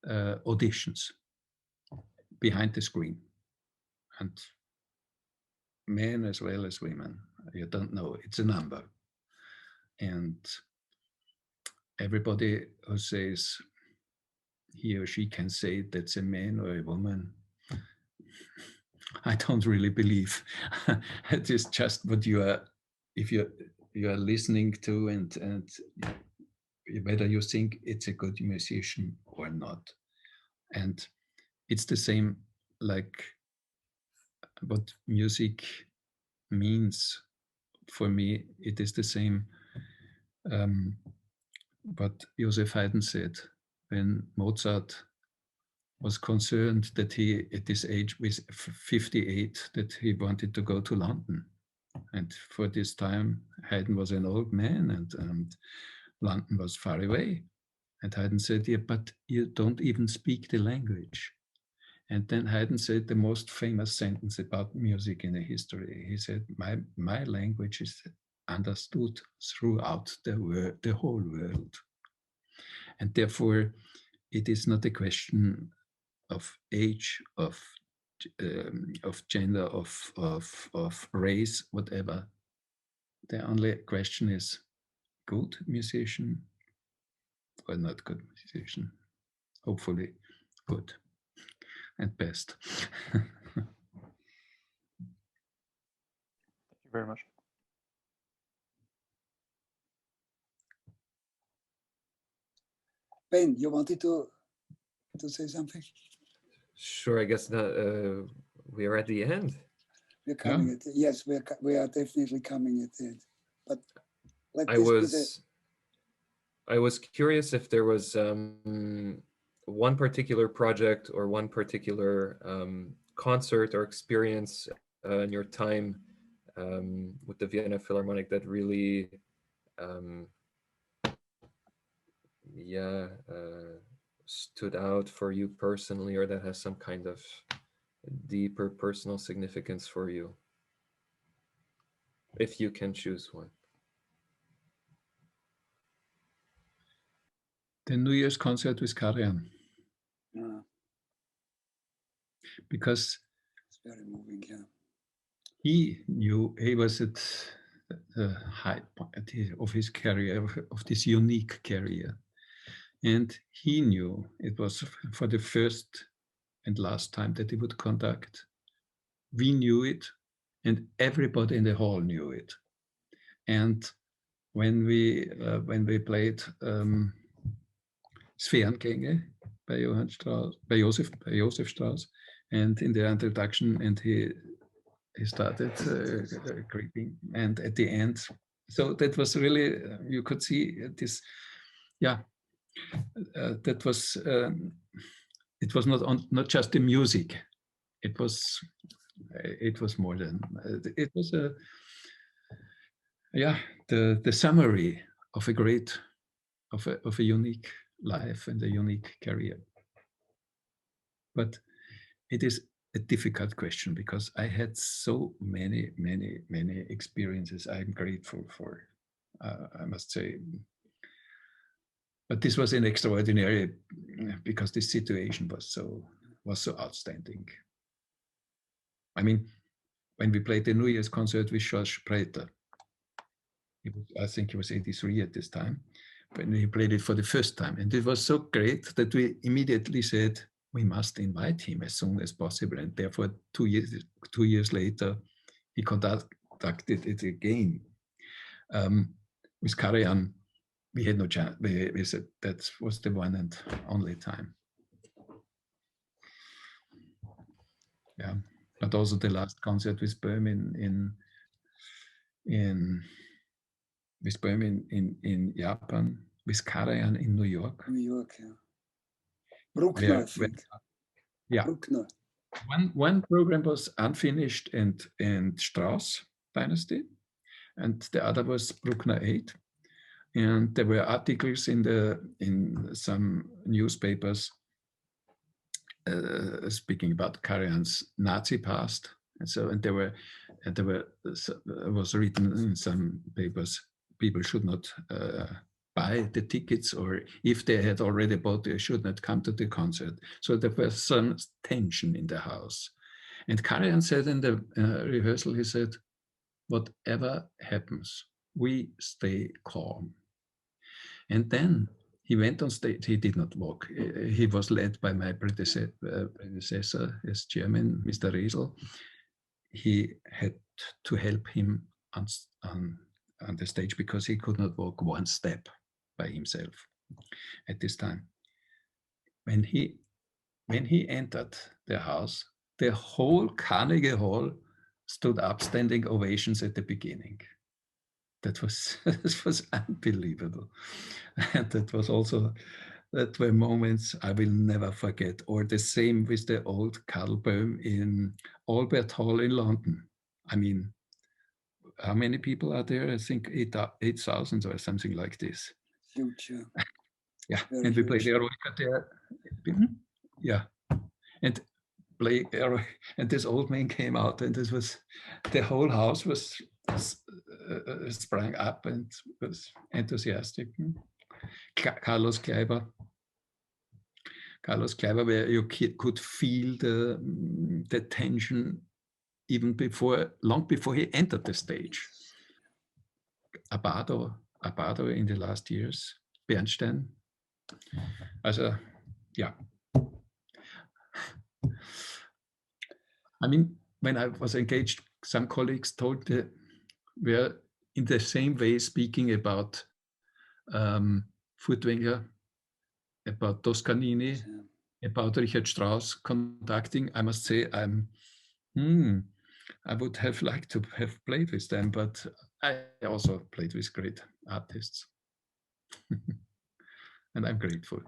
auditions behind the screen, and men as well as women. You don't know, it's a number. And everybody who says he or she can say that's a man or a woman, I don't really believe. It is just what you are, if you are listening to, and whether you think it's a good musician or not. And it's the same like what music means for me. It is the same what Joseph Haydn said when Mozart was concerned that he, at this age with 58, that he wanted to go to London. And for this time, Haydn was an old man, and London was far away. And Haydn said, yeah, but you don't even speak the language. And then Haydn said the most famous sentence about music in the history. He said, my language is understood throughout the whole world. And therefore, it is not a question of age, of gender, of race, whatever. The only question is good musician or not good musician. Hopefully good and best. Thank you very much. Ben, you wanted to say something? Sure, I guess that we are at the end. We're coming at the, yes, we are definitely coming at the end. But let I was curious if there was one particular project or one particular concert or experience in your time with the Vienna Philharmonic that really stood out for you personally, or that has some kind of deeper personal significance for you, if you can choose one. The New Year's concert with Karajan. Because it's very moving, yeah. He knew he was at the high point of his career, of this unique career. And he knew it was for the first and last time that he would conduct. We knew it, and everybody in the hall knew it. And when we played Sphärengänge by Josef Strauss, and in the introduction, and he started creeping, and at the end, so that was really you could see this, that was it was not just the music, it was more than it was the summary of a great of a unique life and a unique career. But it is a difficult question because I had so many experiences I'm grateful for, I must say. But this was an extraordinary because this situation was so outstanding. I mean, when we played the New Year's concert with Georges Preter, I think he was 83 at this time, when he played it for the first time. And it was so great that we immediately said, we must invite him as soon as possible. And therefore, 2 years later, he conducted it again. With Karajan, we had no chance. We said that was the one and only time. Yeah, but also the last concert with Böhm in Japan, with Karajan in New York. New York, yeah. Bruckner, I think. Yeah. Bruckner. One program was Unfinished and Strauss Dynasty, and the other was Bruckner 8. And there were articles in some newspapers speaking about Karajan's Nazi past, and so it was written in some papers, people should not buy the tickets, or if they had already bought, they should not come to the concert. So there was some tension in the house. And Karajan said in the rehearsal, he said, whatever happens, we stay calm. And then he went on stage. He did not walk. He was led by my predecessor as chairman, Mr. Riesel. He had to help him on the stage because he could not walk one step by himself at this time. When he entered the house, the whole Carnegie Hall stood up, standing ovations at the beginning. That was unbelievable. And that were moments I will never forget. Or the same with the old Karl Böhm in Albert Hall in London. I mean, how many people are there? I think 8,000 or something like this. Huge, yeah. Yeah, Very and we huge. played the Eroica there. Yeah, and play, and this old man came out, and this was, the whole house was sprang up and was enthusiastic. Carlos Kleiber, where you could feel the tension even long before he entered the stage. Abbado in the last years, Bernstein. Also, yeah. I mean, when I was engaged, some colleagues told were in the same way speaking about Furtwängler, about Toscanini, about Richard Strauss conducting. I must say, I would have liked to have played with them, but I also played with great artists. And I'm grateful.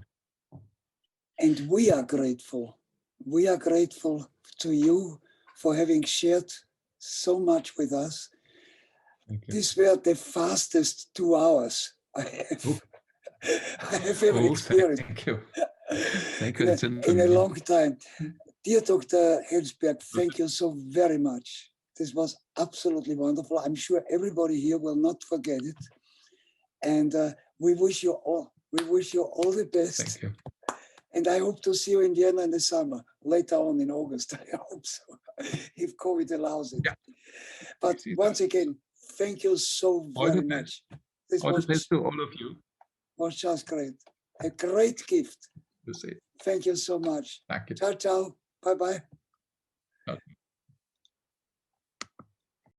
And we are grateful. We are grateful to you for having shared so much with us. These were the fastest 2 hours I have ever experienced. Thank you. Thank you. In a long time. Dear Dr. Hellsberg, thank you so very much. This was absolutely wonderful. I'm sure everybody here will not forget it. And we wish you all the best. Thank you. And I hope to see you in Vienna in the summer, later on in August. I hope so, if COVID allows it. Yeah. But once again, thank you so very much. This all the best to all of you. Was just great. A great gift. You see. Thank you so much. Thank you. Ciao, ciao. Bye-bye. Okay.